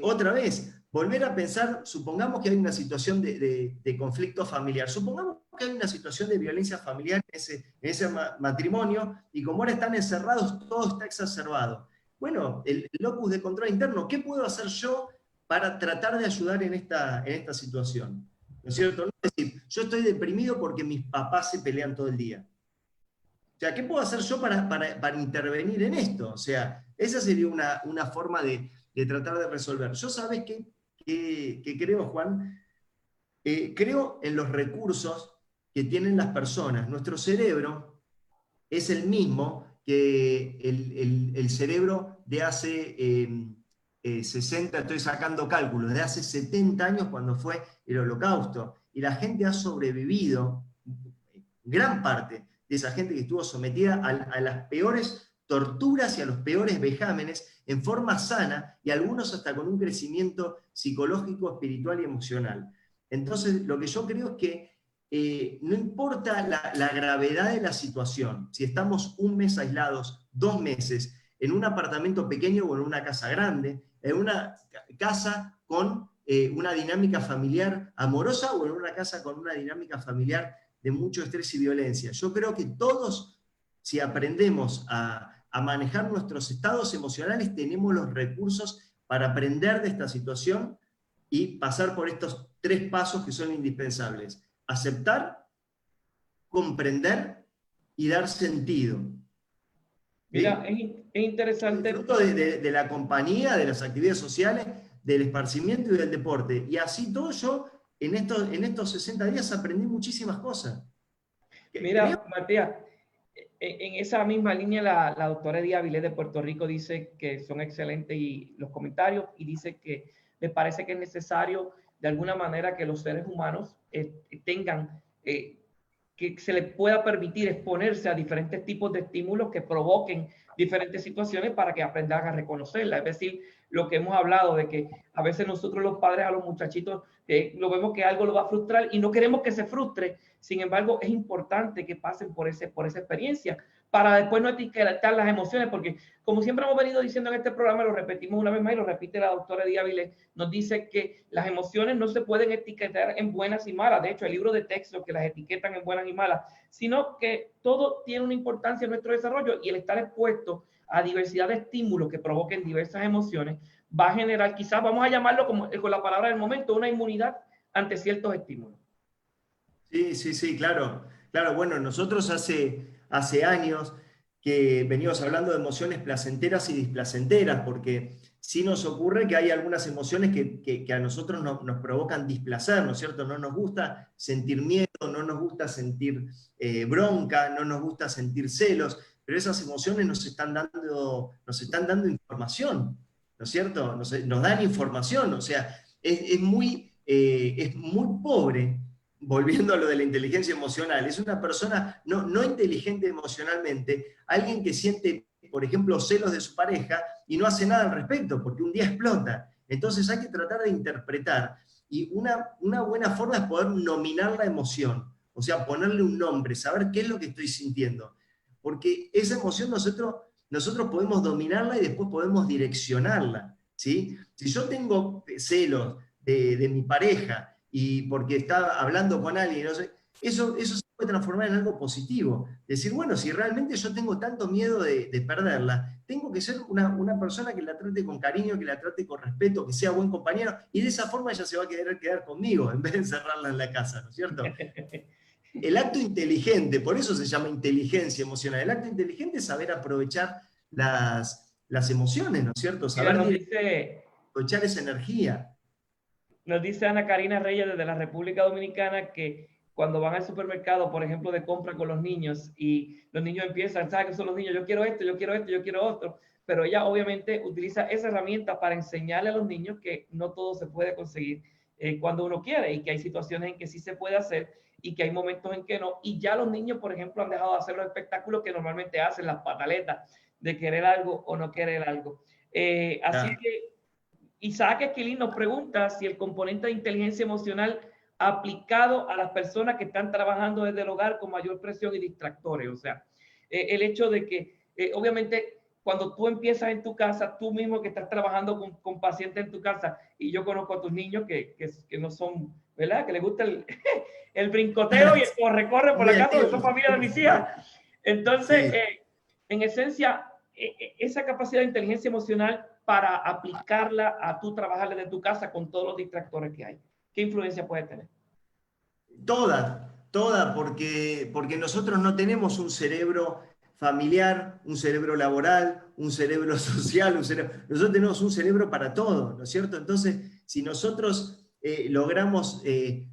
Otra vez, volver a pensar, supongamos que hay una situación de conflicto familiar, supongamos que hay una situación de violencia familiar en ese matrimonio, y como ahora están encerrados, todo está exacerbado. Bueno, el locus de control interno, ¿qué puedo hacer yo para tratar de ayudar en esta situación? ¿No es cierto? No es decir, yo estoy deprimido porque mis papás se pelean todo el día. O sea, ¿qué puedo hacer yo para intervenir en esto? O sea, esa sería una forma de tratar de resolver. Yo, ¿sabes qué creo, Juan? Creo en los recursos que tienen las personas. Nuestro cerebro es el mismo que el cerebro de hace 60, estoy sacando cálculos, de hace 70 años cuando fue el Holocausto. Y la gente ha sobrevivido, gran parte de esa gente que estuvo sometida a las peores torturas y a los peores vejámenes en forma sana y algunos hasta con un crecimiento psicológico, espiritual y emocional. Entonces, lo que yo creo es que no importa la gravedad de la situación, si estamos un mes aislados, 2 meses, en un apartamento pequeño o en una casa grande, en una casa con una dinámica familiar amorosa o en una casa con una dinámica familiar de mucho estrés y violencia. Yo creo que todos, si aprendemos a a manejar nuestros estados emocionales, tenemos los recursos para aprender de esta situación y pasar por estos 3 pasos que son indispensables: aceptar, comprender y dar sentido. Mira, es interesante. Disfruto de la compañía, de las actividades sociales, del esparcimiento y del deporte. Y así todo yo, en estos 60 días, aprendí muchísimas cosas. Mira, Matías, en esa misma línea la doctora Edith Avilés de Puerto Rico dice que son excelentes los comentarios, y dice que le parece que es necesario de alguna manera que los seres humanos tengan, que se les pueda permitir exponerse a diferentes tipos de estímulos que provoquen diferentes situaciones para que aprendan a reconocerla. Es decir, lo que hemos hablado de que a veces nosotros los padres a los muchachitos lo vemos que algo lo va a frustrar y no queremos que se frustre. Sin embargo, es importante que pasen por esa experiencia para después no etiquetar las emociones, porque como siempre hemos venido diciendo en este programa, lo repetimos una vez más y lo repite la doctora Edith Avilés, nos dice que las emociones no se pueden etiquetar en buenas y malas. De hecho, el libro de texto que las etiquetan en buenas y malas, sino que todo tiene una importancia en nuestro desarrollo, y el estar expuesto a diversidad de estímulos que provoquen diversas emociones va a generar, quizás vamos a llamarlo con la palabra del momento, una inmunidad ante ciertos estímulos. Sí, claro. Claro, bueno, nosotros hace años que venimos hablando de emociones placenteras y displacenteras, porque sí nos ocurre que hay algunas emociones que a nosotros nos provocan displacer, ¿no es cierto? No nos gusta sentir miedo, no nos gusta sentir bronca, no nos gusta sentir celos, pero esas emociones nos están dando información, ¿no es cierto? Nos dan información, o sea, es muy pobre. Volviendo a lo de la inteligencia emocional, es una persona no inteligente emocionalmente, alguien que siente, por ejemplo, celos de su pareja y no hace nada al respecto, porque un día explota. Entonces hay que tratar de interpretar, y una buena forma es poder nominar la emoción, o sea, ponerle un nombre, saber qué es lo que estoy sintiendo, porque esa emoción nosotros podemos dominarla y después podemos direccionarla, ¿sí? Si yo tengo celos de mi pareja, y porque está hablando con alguien, no sé, eso se puede transformar en algo positivo. Decir, bueno, si realmente yo tengo tanto miedo de perderla, tengo que ser una persona que la trate con cariño, que la trate con respeto, que sea buen compañero, y de esa forma ella se va a quedar conmigo, en vez de encerrarla en la casa, ¿no es cierto? El acto inteligente, por eso se llama inteligencia emocional, el acto inteligente es saber aprovechar las emociones, ¿no es cierto? Saber aprovechar esa energía. Nos dice Ana Karina Reyes desde la República Dominicana que cuando van al supermercado, por ejemplo, de compra con los niños, y los niños empiezan, ¿sabes qué son los niños? Yo quiero esto, yo quiero esto, yo quiero otro. Pero ella obviamente utiliza esa herramienta para enseñarle a los niños que no todo se puede conseguir cuando uno quiere, y que hay situaciones en que sí se puede hacer y que hay momentos en que no. Y ya los niños, por ejemplo, han dejado de hacer los espectáculos que normalmente hacen, las pataletas de querer algo o no querer algo. Así que Isaac Esquilín nos pregunta si el componente de inteligencia emocional aplicado a las personas que están trabajando desde el hogar con mayor presión y distractores. O sea, el hecho de que, obviamente, cuando tú empiezas en tu casa, tú mismo que estás trabajando con pacientes en tu casa, y yo conozco a tus niños que no son, ¿verdad? Que les gusta el brincoteo y el corre por la casa, que son familia de mis hijas. Entonces, sí. En esencia, esa capacidad de inteligencia emocional para aplicarla a tú trabajar desde tu casa con todos los distractores que hay. ¿Qué influencia puede tener? Toda, porque nosotros no tenemos un cerebro familiar, un cerebro laboral, un cerebro social, nosotros tenemos un cerebro para todo, ¿no es cierto? Entonces, si nosotros logramos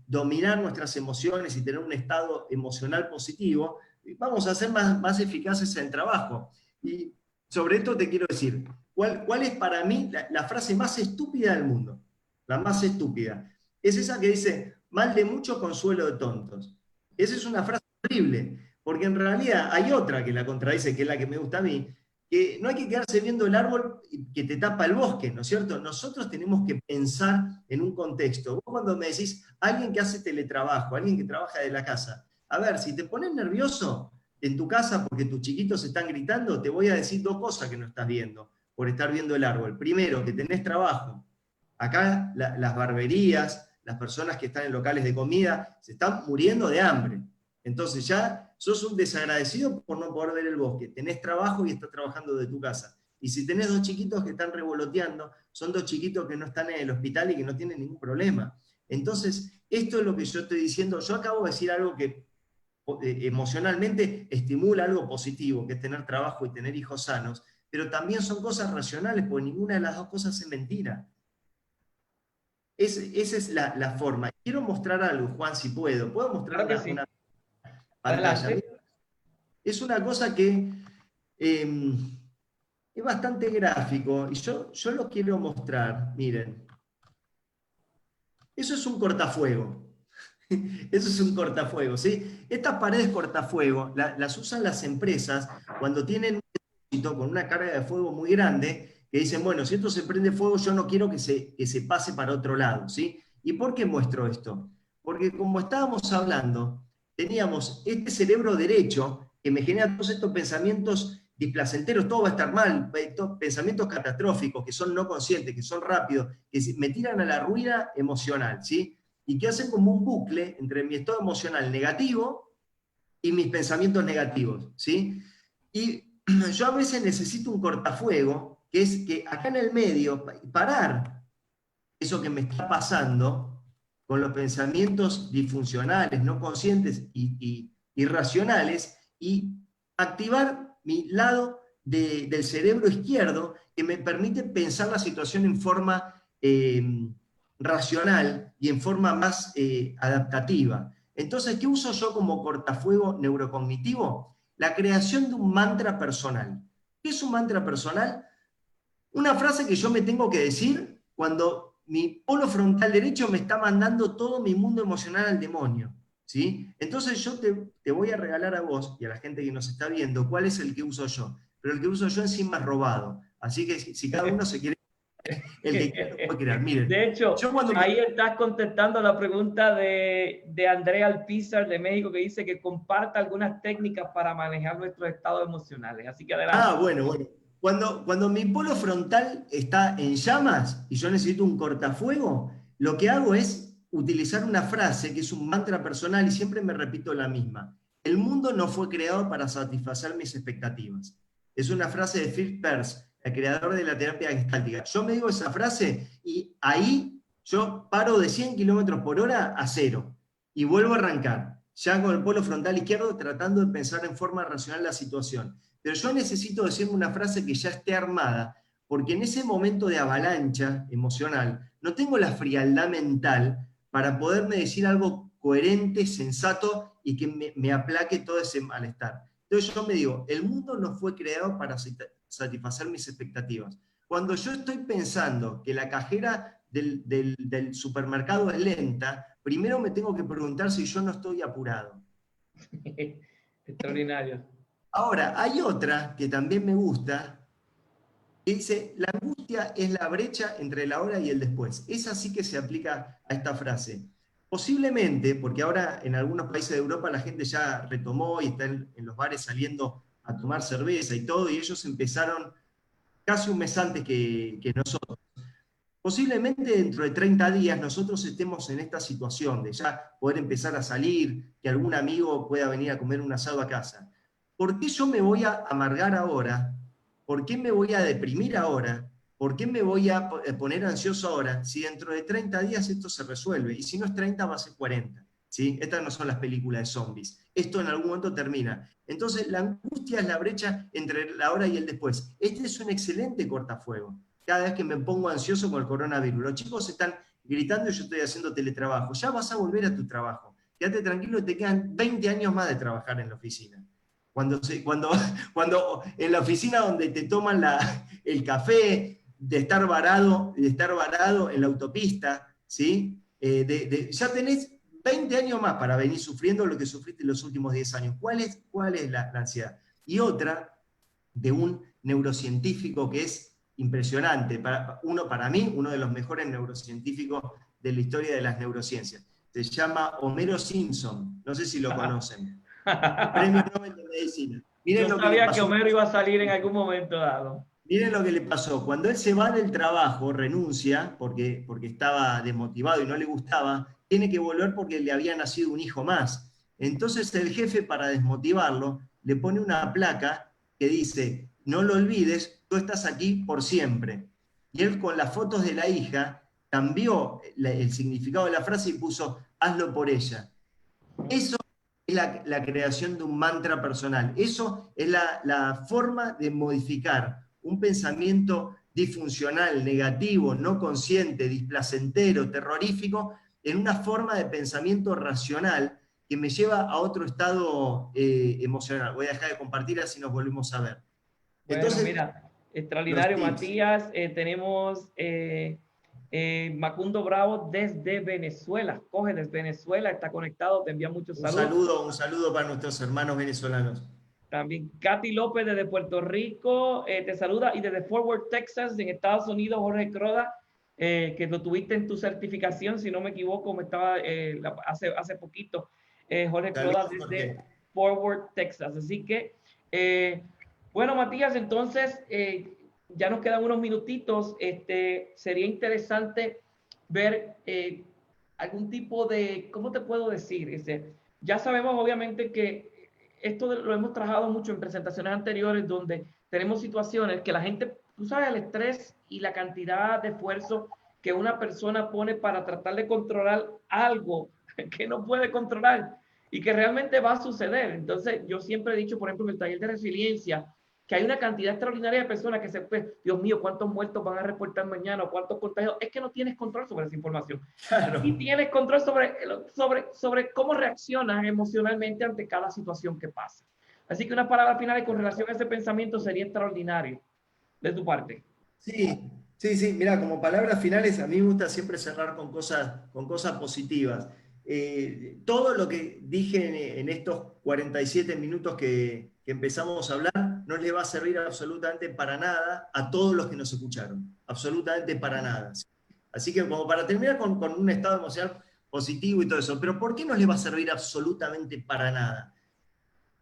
dominar nuestras emociones y tener un estado emocional positivo, vamos a ser más eficaces en el trabajo. Y sobre esto te quiero decir, ¿cuál es para mí la frase más estúpida del mundo? La más estúpida. Es esa que dice, mal de mucho, consuelo de tontos. Esa es una frase horrible, porque en realidad hay otra que la contradice, que es la que me gusta a mí, que no hay que quedarse viendo el árbol que te tapa el bosque, ¿no es cierto? Nosotros tenemos que pensar en un contexto. Vos cuando me decís, alguien que hace teletrabajo, alguien que trabaja de la casa, a ver, si te pones nervioso en tu casa porque tus chiquitos están gritando, te voy a decir 2 cosas que no estás viendo por estar viendo el árbol. Primero, que tenés trabajo. Acá las barberías, las personas que están en locales de comida, se están muriendo de hambre. Entonces ya sos un desagradecido por no poder ver el bosque. Tenés trabajo y estás trabajando de tu casa. Y si tenés dos chiquitos que están revoloteando, son dos chiquitos que no están en el hospital y que no tienen ningún problema. Entonces, esto es lo que yo estoy diciendo. Yo acabo de decir algo que emocionalmente estimula algo positivo, que es tener trabajo y tener hijos sanos, pero también son cosas racionales, porque ninguna de las dos cosas es mentira. Esa es la forma. Quiero mostrar algo, Juan, si puedo. ¿Puedo mostrar Claro que sí. una pantalla? Adelante. Mira, es una cosa que es bastante gráfico y yo lo quiero mostrar. Miren, eso es un cortafuego. Eso es un cortafuego, ¿sí? Estas paredes cortafuego las usan las empresas cuando tienen un depósito con una carga de fuego muy grande, que dicen, bueno, si esto se prende fuego, yo no quiero que se pase para otro lado, ¿sí? ¿Y por qué muestro esto? Porque como estábamos hablando, teníamos este cerebro derecho que me genera todos estos pensamientos displacenteros, todo va a estar mal, pensamientos catastróficos, que son no conscientes, que son rápidos, que me tiran a la ruina emocional, ¿sí? Y que hacen como un bucle entre mi estado emocional negativo y mis pensamientos negativos, ¿sí? Y yo a veces necesito un cortafuego, que es que acá en el medio, parar eso que me está pasando con los pensamientos disfuncionales, no conscientes y irracionales, y activar mi lado del cerebro izquierdo que me permite pensar la situación en forma racional y en forma más adaptativa. Entonces, ¿qué uso yo como cortafuego neurocognitivo? La creación de un mantra personal. ¿Qué es un mantra personal? Una frase que yo me tengo que decir cuando mi polo frontal derecho me está mandando todo mi mundo emocional al demonio, ¿sí? Entonces yo te voy a regalar a vos y a la gente que nos está viendo cuál es el que uso yo. Pero el que uso yo encima es robado. Así que si cada uno se quiere, el que quiera lo puede crear. Miren, De hecho, yo cuando ahí estás contestando la pregunta de Andrea Alpizar de México, que dice que comparta algunas técnicas para manejar nuestros estados emocionales. Así que adelante. Bueno, bueno. Cuando mi polo frontal está en llamas y yo necesito un cortafuego, lo que hago es utilizar una frase que es un mantra personal y siempre me repito la misma. El mundo no fue creado para satisfacer mis expectativas. Es una frase de Phil Peirce, el creador de la terapia gestáltica. Yo me digo esa frase y ahí yo paro de 100 kilómetros por hora a cero y vuelvo a arrancar, ya con el polo frontal izquierdo tratando de pensar en forma racional la situación. Pero yo necesito decirme una frase que ya esté armada, porque en ese momento de avalancha emocional no tengo la frialdad mental para poderme decir algo coherente, sensato y que me aplaque todo ese malestar. Entonces yo me digo, el mundo no fue creado para satisfacer mis expectativas. Cuando yo estoy pensando que la cajera del supermercado es lenta, primero me tengo que preguntar si yo no estoy apurado. Extraordinario. Ahora, hay otra que también me gusta, que dice, la angustia es la brecha entre la hora y el después. Esa sí que se aplica a esta frase. Posiblemente, porque ahora en algunos países de Europa la gente ya retomó y está en los bares saliendo a tomar cerveza y todo, y ellos empezaron casi un mes antes que nosotros. Posiblemente dentro de 30 días nosotros estemos en esta situación de ya poder empezar a salir, que algún amigo pueda venir a comer un asado a casa. ¿Por qué yo me voy a amargar ahora? ¿Por qué me voy a deprimir ahora? ¿Por qué me voy a poner ansioso ahora? Si dentro de 30 días esto se resuelve, y si no es 30 va a ser 40. ¿Sí? Estas no son las películas de zombies. Esto en algún momento termina. Entonces la angustia es la brecha entre la hora y el después. Este es un excelente cortafuego. Cada vez que me pongo ansioso con el coronavirus, los chicos están gritando y yo estoy haciendo teletrabajo. Ya vas a volver a tu trabajo. Quédate tranquilo, te quedan 20 años más de trabajar en la oficina. Cuando en la oficina donde te toman el café, de estar varado en la autopista, ¿sí? Ya tenés 20 años más para venir sufriendo lo que sufriste en los últimos 10 años. ¿Cuál es la ansiedad? Y otra de un neurocientífico que es impresionante, para mí, uno de los mejores neurocientíficos de la historia de las neurociencias. Se llama Homero Simpson, no sé si lo conocen. Premio Nobel de Medicina. Miren Yo sabía que Homero iba a salir en algún momento dado. Miren lo que le pasó. Cuando él se va del trabajo, renuncia, porque estaba desmotivado y no le gustaba, tiene que volver porque le había nacido un hijo más. Entonces el jefe, para desmotivarlo, le pone una placa que dice, no lo olvides, tú estás aquí por siempre. Y él con las fotos de la hija cambió el significado de la frase y puso, hazlo por ella. Eso es la creación de un mantra personal. Eso es la forma de modificar un pensamiento disfuncional, negativo, no consciente, displacentero, terrorífico, en una forma de pensamiento racional que me lleva a otro estado emocional. Voy a dejar de compartir así nos volvemos a ver. Bueno, Entonces, mira, los extraordinario, tips. Matías. Tenemos Macundo Bravo desde Venezuela. Coge desde Venezuela, está conectado, te envía muchos saludos. Un saludo para nuestros hermanos venezolanos. También Katy López desde Puerto Rico te saluda, y desde Fort Worth, Texas, en Estados Unidos, Jorge Croda, que lo tuviste en tu certificación, si no me equivoco, me estaba hace poquito, Jorge Croda Saludos, desde Jorge. Fort Worth, Texas. Así que, bueno, Matías, entonces ya nos quedan unos minutitos. Sería interesante ver algún tipo de, ¿cómo te puedo decir? Ya sabemos obviamente que esto lo hemos trabajado mucho en presentaciones anteriores, donde tenemos situaciones que la gente, tú sabes, el estrés y la cantidad de esfuerzo que una persona pone para tratar de controlar algo que no puede controlar y que realmente va a suceder. Entonces, yo siempre he dicho, por ejemplo, en el taller de resiliencia, que hay una cantidad extraordinaria de personas que se pues, Dios mío, ¿cuántos muertos van a reportar mañana? ¿Cuántos contagios? Es que no tienes control sobre esa información. Claro. Y tienes control sobre cómo reaccionas emocionalmente ante cada situación que pasa. Así que unas palabras finales con relación a ese pensamiento sería extraordinario de tu parte. Sí, sí, sí. Mira, como palabras finales, a mí me gusta siempre cerrar con cosas positivas. Todo lo que dije en estos 47 minutos que empezamos a hablar no les va a servir absolutamente para nada a todos los que nos escucharon. Absolutamente para nada. Así que como para terminar con un estado emocional positivo y todo eso, pero ¿por qué no les va a servir absolutamente para nada?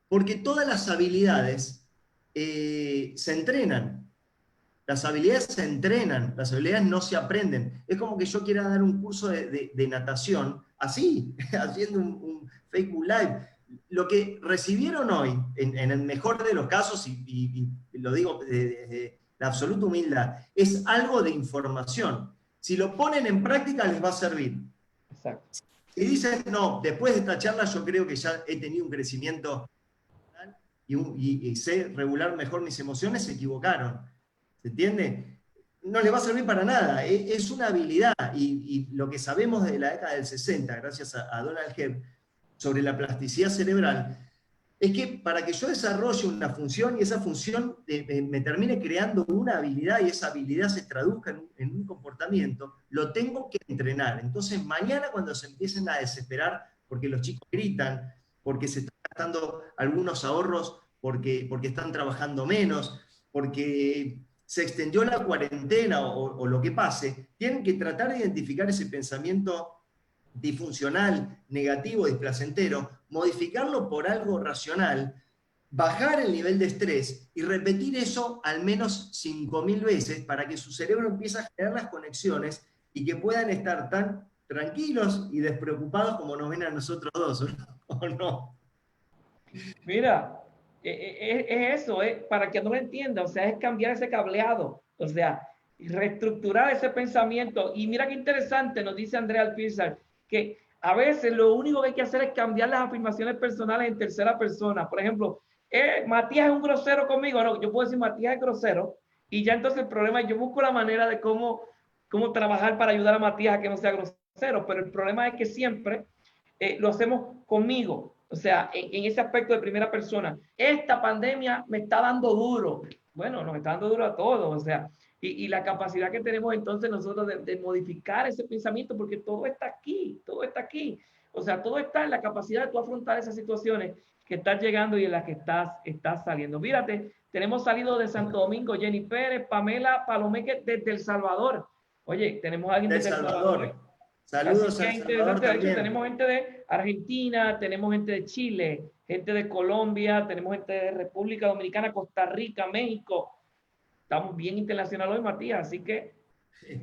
Porque todas las habilidades se entrenan. Las habilidades se entrenan, las habilidades no se aprenden. Es como que yo quiera dar un curso de natación, así, haciendo un Facebook Live. Lo que recibieron hoy, en el mejor de los casos, y lo digo desde la absoluta humildad, es algo de información. Si lo ponen en práctica, les va a servir. Exacto. Si dicen, no, después de esta charla yo creo que ya he tenido un crecimiento y sé regular mejor mis emociones, se equivocaron. ¿Se entiende? No le va a servir para nada. Es una habilidad. Y lo que sabemos de la década del 60, gracias a Donald Hebb, sobre la plasticidad cerebral, es que para que yo desarrolle una función y esa función me termine creando una habilidad y esa habilidad se traduzca en un comportamiento, lo tengo que entrenar. Entonces, mañana cuando se empiecen a desesperar porque los chicos gritan, porque se están gastando algunos ahorros, porque están trabajando menos, porque se extendió la cuarentena o lo que pase, tienen que tratar de identificar ese pensamiento disfuncional, negativo, displacentero, modificarlo por algo racional, bajar el nivel de estrés y repetir eso al menos 5.000 veces para que su cerebro empiece a generar las conexiones y que puedan estar tan tranquilos y despreocupados como nos ven a nosotros dos, ¿o no? Mira, es eso, para que no lo entienda, o sea, es cambiar ese cableado, o sea, reestructurar ese pensamiento. Y mira qué interesante, nos dice Andrea Alpizar, que a veces lo único que hay que hacer es cambiar las afirmaciones personales en tercera persona. Por ejemplo, Matías es un grosero conmigo, no, yo puedo decir Matías es grosero, y ya entonces el problema es yo busco la manera de cómo trabajar para ayudar a Matías a que no sea grosero, pero el problema es que siempre lo hacemos conmigo. O sea, en ese aspecto de primera persona. Esta pandemia me está dando duro. Bueno, nos está dando duro a todos. O sea, y la capacidad que tenemos entonces nosotros de modificar ese pensamiento, porque todo está aquí, todo está aquí. O sea, todo está en la capacidad de tú afrontar esas situaciones que estás llegando y en las que estás saliendo. Mírate, tenemos salido de Santo Domingo, Jenny Pérez, Pamela Palomeque desde El Salvador. Oye, tenemos a alguien El desde El Salvador. Salvador. Así Saludos que a es El Salvador interesante. De hecho, también. tenemos gente de Argentina, tenemos gente de Chile, gente de Colombia, tenemos gente de República Dominicana, Costa Rica, México. Estamos bien internacional hoy, Matías, así que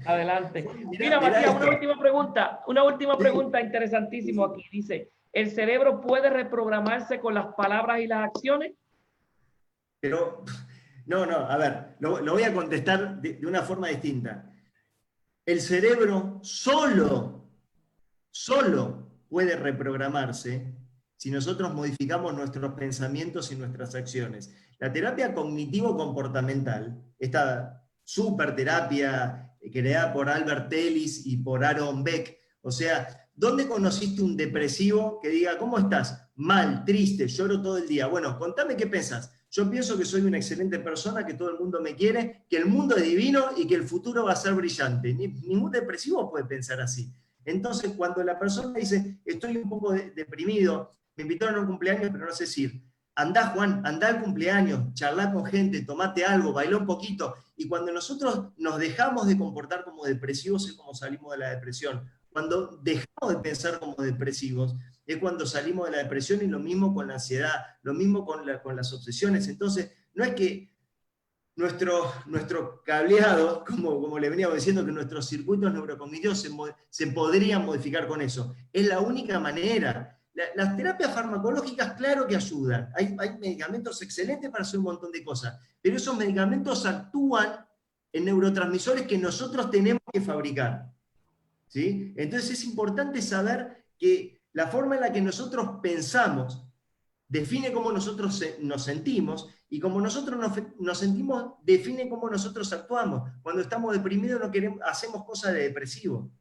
adelante. Mirá, Mira, mirá Matías, esto. una última Sí, pregunta interesantísimo aquí. Dice, ¿El cerebro puede reprogramarse con las palabras y las acciones? Pero, no, a ver, lo voy a contestar de una forma distinta. El cerebro solo puede reprogramarse si nosotros modificamos nuestros pensamientos y nuestras acciones. La terapia cognitivo-comportamental, esta super terapia creada por Albert Ellis y por Aaron Beck, o sea, ¿dónde conociste un depresivo que diga, ¿cómo estás? Mal, triste, lloro todo el día. Bueno, contame qué pensás. Yo pienso que soy una excelente persona, que todo el mundo me quiere, que el mundo es divino y que el futuro va a ser brillante. Ningún depresivo puede pensar así. Entonces, cuando la persona dice, estoy un poco deprimido, me invitaron a un cumpleaños, pero no sé si ir. Andá, Juan, andá al cumpleaños, charlá con gente, tomate algo, bailá un poquito. Y cuando nosotros nos dejamos de comportar como depresivos es como salimos de la depresión. Cuando dejamos de pensar como depresivos es cuando salimos de la depresión, y lo mismo con la ansiedad, lo mismo con las obsesiones. Entonces, no es que nuestro cableado, como le veníamos diciendo, que nuestros circuitos neurocognitivos se podrían modificar con eso. Es la única manera. Las terapias farmacológicas, claro que ayudan. Hay medicamentos excelentes para hacer un montón de cosas, pero esos medicamentos actúan en neurotransmisores que nosotros tenemos que fabricar. ¿Sí? Entonces es importante saber que la forma en la que nosotros pensamos define cómo nosotros nos sentimos, y como nosotros nos sentimos define cómo nosotros actuamos. Cuando estamos deprimidos no hacemos cosas de depresivo.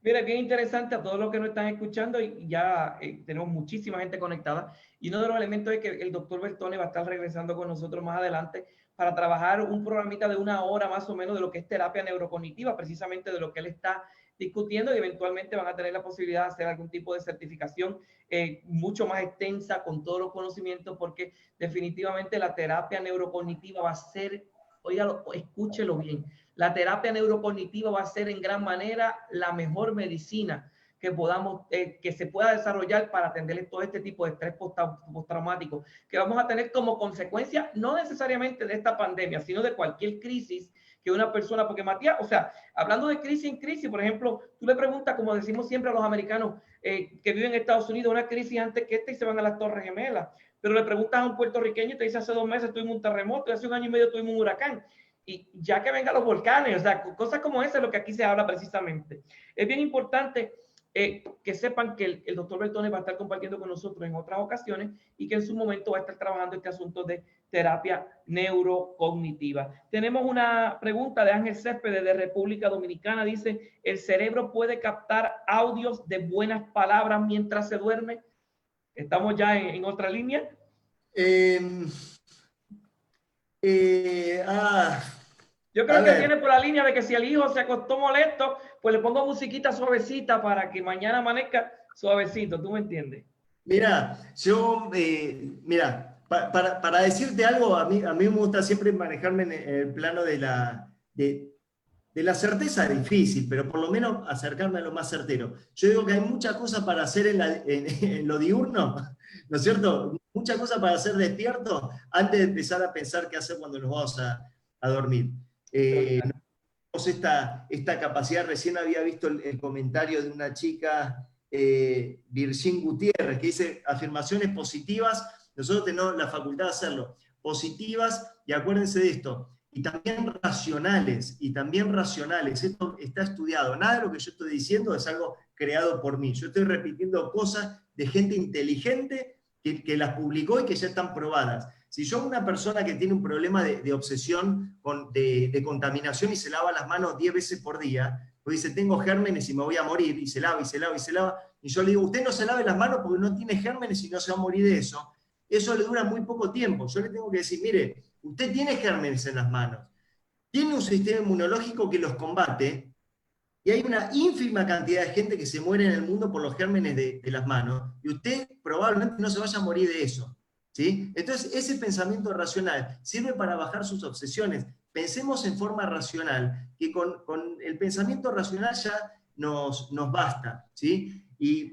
Mira, qué interesante a todos los que nos están escuchando, y ya tenemos muchísima gente conectada. Y uno de los elementos es que el doctor Bertone va a estar regresando con nosotros más adelante para trabajar un programita de 1 hora más o menos de lo que es terapia neurocognitiva, precisamente de lo que él está discutiendo, y eventualmente van a tener la posibilidad de hacer algún tipo de certificación mucho más extensa con todos los conocimientos, porque definitivamente la terapia neurocognitiva va a ser, oígalo, escúchelo bien, la terapia neurocognitiva va a ser en gran manera la mejor medicina que podamos, que se pueda desarrollar para atender todo este tipo de estrés postraumático que vamos a tener como consecuencia, no necesariamente de esta pandemia, sino de cualquier crisis que una persona, porque Matías, o sea, hablando de crisis en crisis, por ejemplo, tú le preguntas, como decimos siempre a los americanos que viven en Estados Unidos, una crisis antes que esta, y se van a las Torres Gemelas, pero le preguntas a un puertorriqueño y te dice, hace 2 meses tuvimos un terremoto, hace 1 año y medio tuvimos un huracán, y ya que vengan los volcanes, o sea, cosas como esa es lo que aquí se habla precisamente. Es bien importante que sepan que el doctor Bertone va a estar compartiendo con nosotros en otras ocasiones, y que en su momento va a estar trabajando este asunto de terapia neurocognitiva. Tenemos una pregunta de Ángel Céspedes de República Dominicana. Dice, ¿el cerebro puede captar audios de buenas palabras mientras se duerme? Estamos ya en otra línea. Yo creo que viene por la línea de que si el hijo se acostó molesto, pues le pongo musiquita suavecita para que mañana amanezca suavecito. ¿Tú me entiendes? Mira, para decirte algo, a mí me gusta siempre manejarme en el plano de la certeza difícil, pero por lo menos acercarme a lo más certero. Yo digo que hay muchas cosas para hacer en lo diurno, ¿no es cierto? Muchas cosas para hacer despierto antes de empezar a pensar qué hacer cuando nos vamos a dormir. Esta capacidad, recién había visto el comentario de una chica, Virgin Gutiérrez, que dice afirmaciones positivas. Nosotros tenemos la facultad de hacerlo, positivas, y acuérdense de esto, y también racionales, esto está estudiado, nada de lo que yo estoy diciendo es algo creado por mí, yo estoy repitiendo cosas de gente inteligente que las publicó y que ya están probadas. Si yo una persona que tiene un problema de obsesión de contaminación y se lava las manos 10 veces por día, pues dice, tengo gérmenes y me voy a morir, y se lava, y se lava, y se lava, y yo le digo, usted no se lave las manos porque no tiene gérmenes y no se va a morir de eso, eso le dura muy poco tiempo. Yo le tengo que decir, mire, usted tiene gérmenes en las manos, tiene un sistema inmunológico que los combate, y hay una ínfima cantidad de gente que se muere en el mundo por los gérmenes de las manos, y usted probablemente no se vaya a morir de eso. ¿Sí? Entonces, ese pensamiento racional sirve para bajar sus obsesiones. Pensemos en forma racional, que con el pensamiento racional ya nos basta. ¿Sí? Y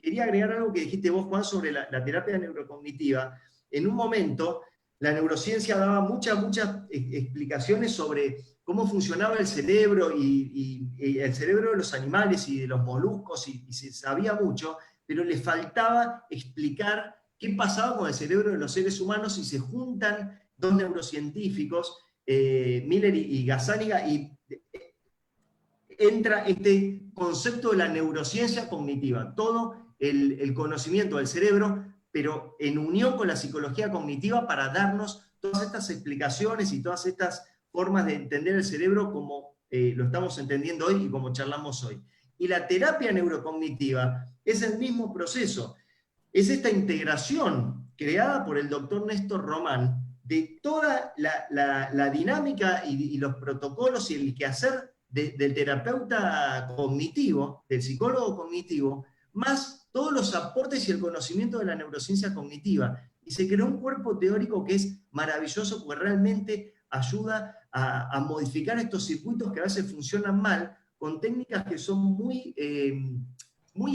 quería agregar algo que dijiste vos, Juan, sobre la terapia neurocognitiva. En un momento, la neurociencia daba muchas explicaciones sobre cómo funcionaba el cerebro y el cerebro de los animales y de los moluscos, y se sabía mucho, pero le faltaba explicar qué pasaba con el cerebro de los seres humanos si se juntan dos neurocientíficos, Miller y Gazzaniga, y entra este concepto de la neurociencia cognitiva, todo el conocimiento del cerebro, pero en unión con la psicología cognitiva para darnos todas estas explicaciones y todas estas formas de entender el cerebro como lo estamos entendiendo hoy y como charlamos hoy. Y la terapia neurocognitiva es el mismo proceso, es esta integración creada por el doctor Néstor Román de toda la dinámica y los protocolos y el quehacer del terapeuta cognitivo, del psicólogo cognitivo, más todos los aportes y el conocimiento de la neurociencia cognitiva. Y se creó un cuerpo teórico que es maravilloso porque realmente ayuda a modificar estos circuitos que a veces funcionan mal, con técnicas que son muy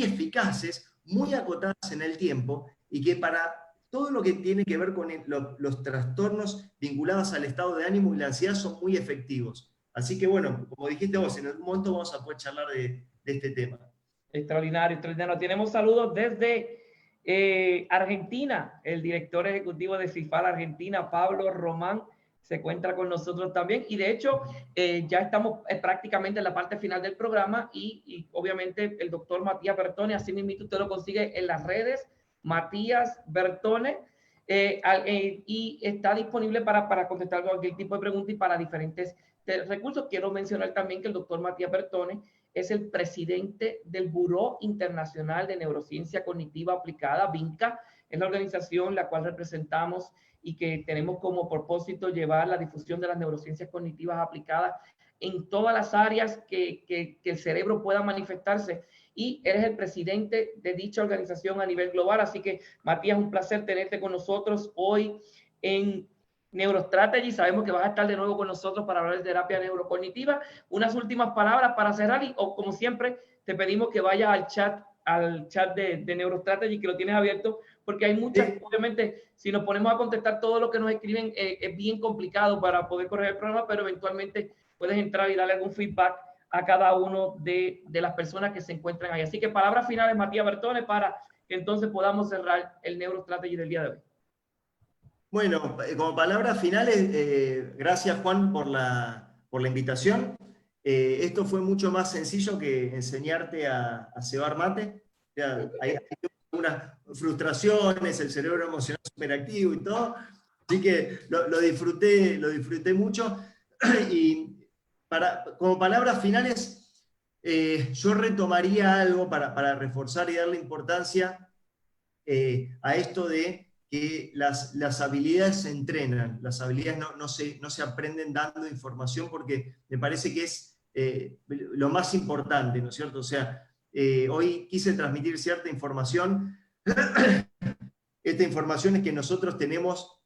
eficaces, muy acotadas en el tiempo, y que para todo lo que tiene que ver con los trastornos vinculados al estado de ánimo y la ansiedad son muy efectivos. Así que bueno, como dijiste vos, en algún momento vamos a poder charlar de este tema. Extraordinario, extraordinario. Tenemos saludos desde Argentina. El director ejecutivo de CIFAL Argentina, Pablo Román, se encuentra con nosotros también. Y de hecho, ya estamos prácticamente en la parte final del programa y obviamente el doctor Matías Bertone, así mismo usted lo consigue en las redes, Matías Bertone, y está disponible para contestar cualquier tipo de pregunta y para diferentes recursos. Quiero mencionar también que el doctor Matías Bertone es el presidente del Buró Internacional de Neurociencia Cognitiva Aplicada, BINCA, es la organización la cual representamos y que tenemos como propósito llevar la difusión de las neurociencias cognitivas aplicadas en todas las áreas que el cerebro pueda manifestarse. Y eres el presidente de dicha organización a nivel global. Así que, Matías, un placer tenerte con nosotros hoy en Neurostrategy. Sabemos que vas a estar de nuevo con nosotros para hablar de terapia neurocognitiva. Unas últimas palabras para cerrar y, como siempre, te pedimos que vayas al chat de Neurostrategy, que lo tienes abierto, porque hay muchas, obviamente, si nos ponemos a contestar todo lo que nos escriben, es bien complicado para poder correr el programa, pero eventualmente puedes entrar y darle algún feedback a cada uno de las personas que se encuentran ahí. Así que palabras finales, Matías Bertone, para que entonces podamos cerrar el Neurostrategy del día de hoy. Bueno, como palabras finales, gracias Juan por la invitación. Esto fue mucho más sencillo que enseñarte a cebar mate. Hay unas frustraciones, el cerebro emocional superactivo y todo. Así que lo disfruté mucho. Y como palabras finales, yo retomaría algo para reforzar y darle importancia a esto de que las habilidades se entrenan, las habilidades no se aprenden dando información, porque me parece que es lo más importante, ¿no es cierto? O sea, hoy quise transmitir cierta información. Esta información es que nosotros tenemos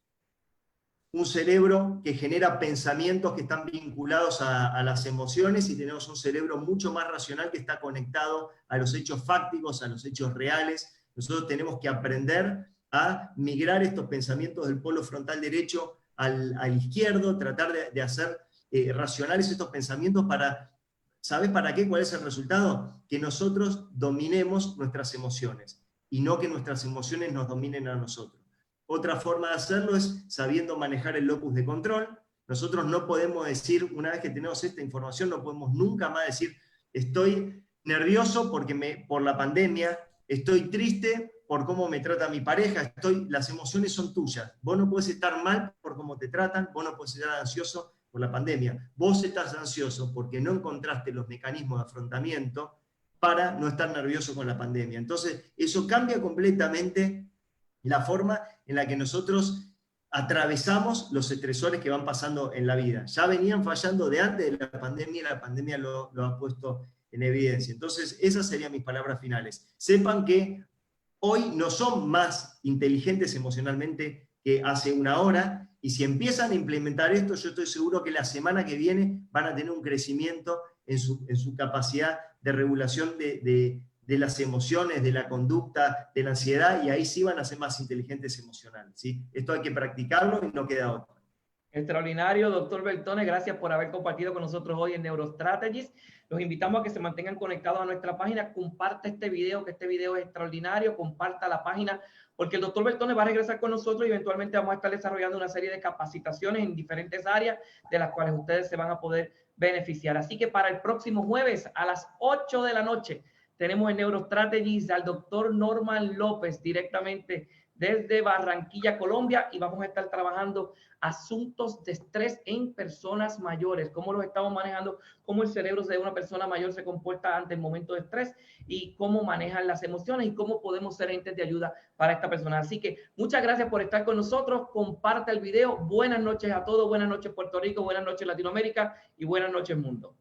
un cerebro que genera pensamientos que están vinculados a las emociones, y tenemos un cerebro mucho más racional que está conectado a los hechos fácticos, a los hechos reales. Nosotros tenemos que aprender a migrar estos pensamientos del polo frontal derecho al izquierdo, tratar de hacer racionales estos pensamientos para, ¿sabes para qué? ¿Cuál es el resultado? Que nosotros dominemos nuestras emociones y no que nuestras emociones nos dominen a nosotros. Otra forma de hacerlo es sabiendo manejar el locus de control. Nosotros no podemos decir, una vez que tenemos esta información, no podemos nunca más decir, estoy nervioso por la pandemia, estoy triste por cómo me trata mi pareja, las emociones son tuyas. Vos no podés estar mal por cómo te tratan, vos no podés estar ansioso por la pandemia. Vos estás ansioso porque no encontraste los mecanismos de afrontamiento para no estar nervioso con la pandemia. Entonces, eso cambia completamente la forma en la que nosotros atravesamos los estresores que van pasando en la vida. Ya venían fallando de antes de la pandemia lo ha puesto en evidencia. Entonces, esas serían mis palabras finales. Sepan que hoy no son más inteligentes emocionalmente que hace una hora, y si empiezan a implementar esto, yo estoy seguro que la semana que viene van a tener un crecimiento en su capacidad de regulación de las emociones, de la conducta, de la ansiedad, y ahí sí van a ser más inteligentes emocionales, ¿sí? Esto hay que practicarlo y no queda otra. Extraordinario, doctor Bertone, gracias por haber compartido con nosotros hoy en NeuroStrategies. Los invitamos a que se mantengan conectados a nuestra página. Comparte este video, que este video es extraordinario. Comparta la página, porque el doctor Bertone va a regresar con nosotros y eventualmente vamos a estar desarrollando una serie de capacitaciones en diferentes áreas de las cuales ustedes se van a poder beneficiar. Así que para el próximo jueves a las 8 de la noche tenemos en NeuroStrategies al doctor Norman López directamente desde Barranquilla, Colombia, y vamos a estar trabajando asuntos de estrés en personas mayores, cómo los estamos manejando, cómo el cerebro de una persona mayor se comporta ante el momento de estrés y cómo manejan las emociones y cómo podemos ser entes de ayuda para esta persona. Así que muchas gracias por estar con nosotros, comparte el video, buenas noches a todos, buenas noches Puerto Rico, buenas noches Latinoamérica y buenas noches mundo.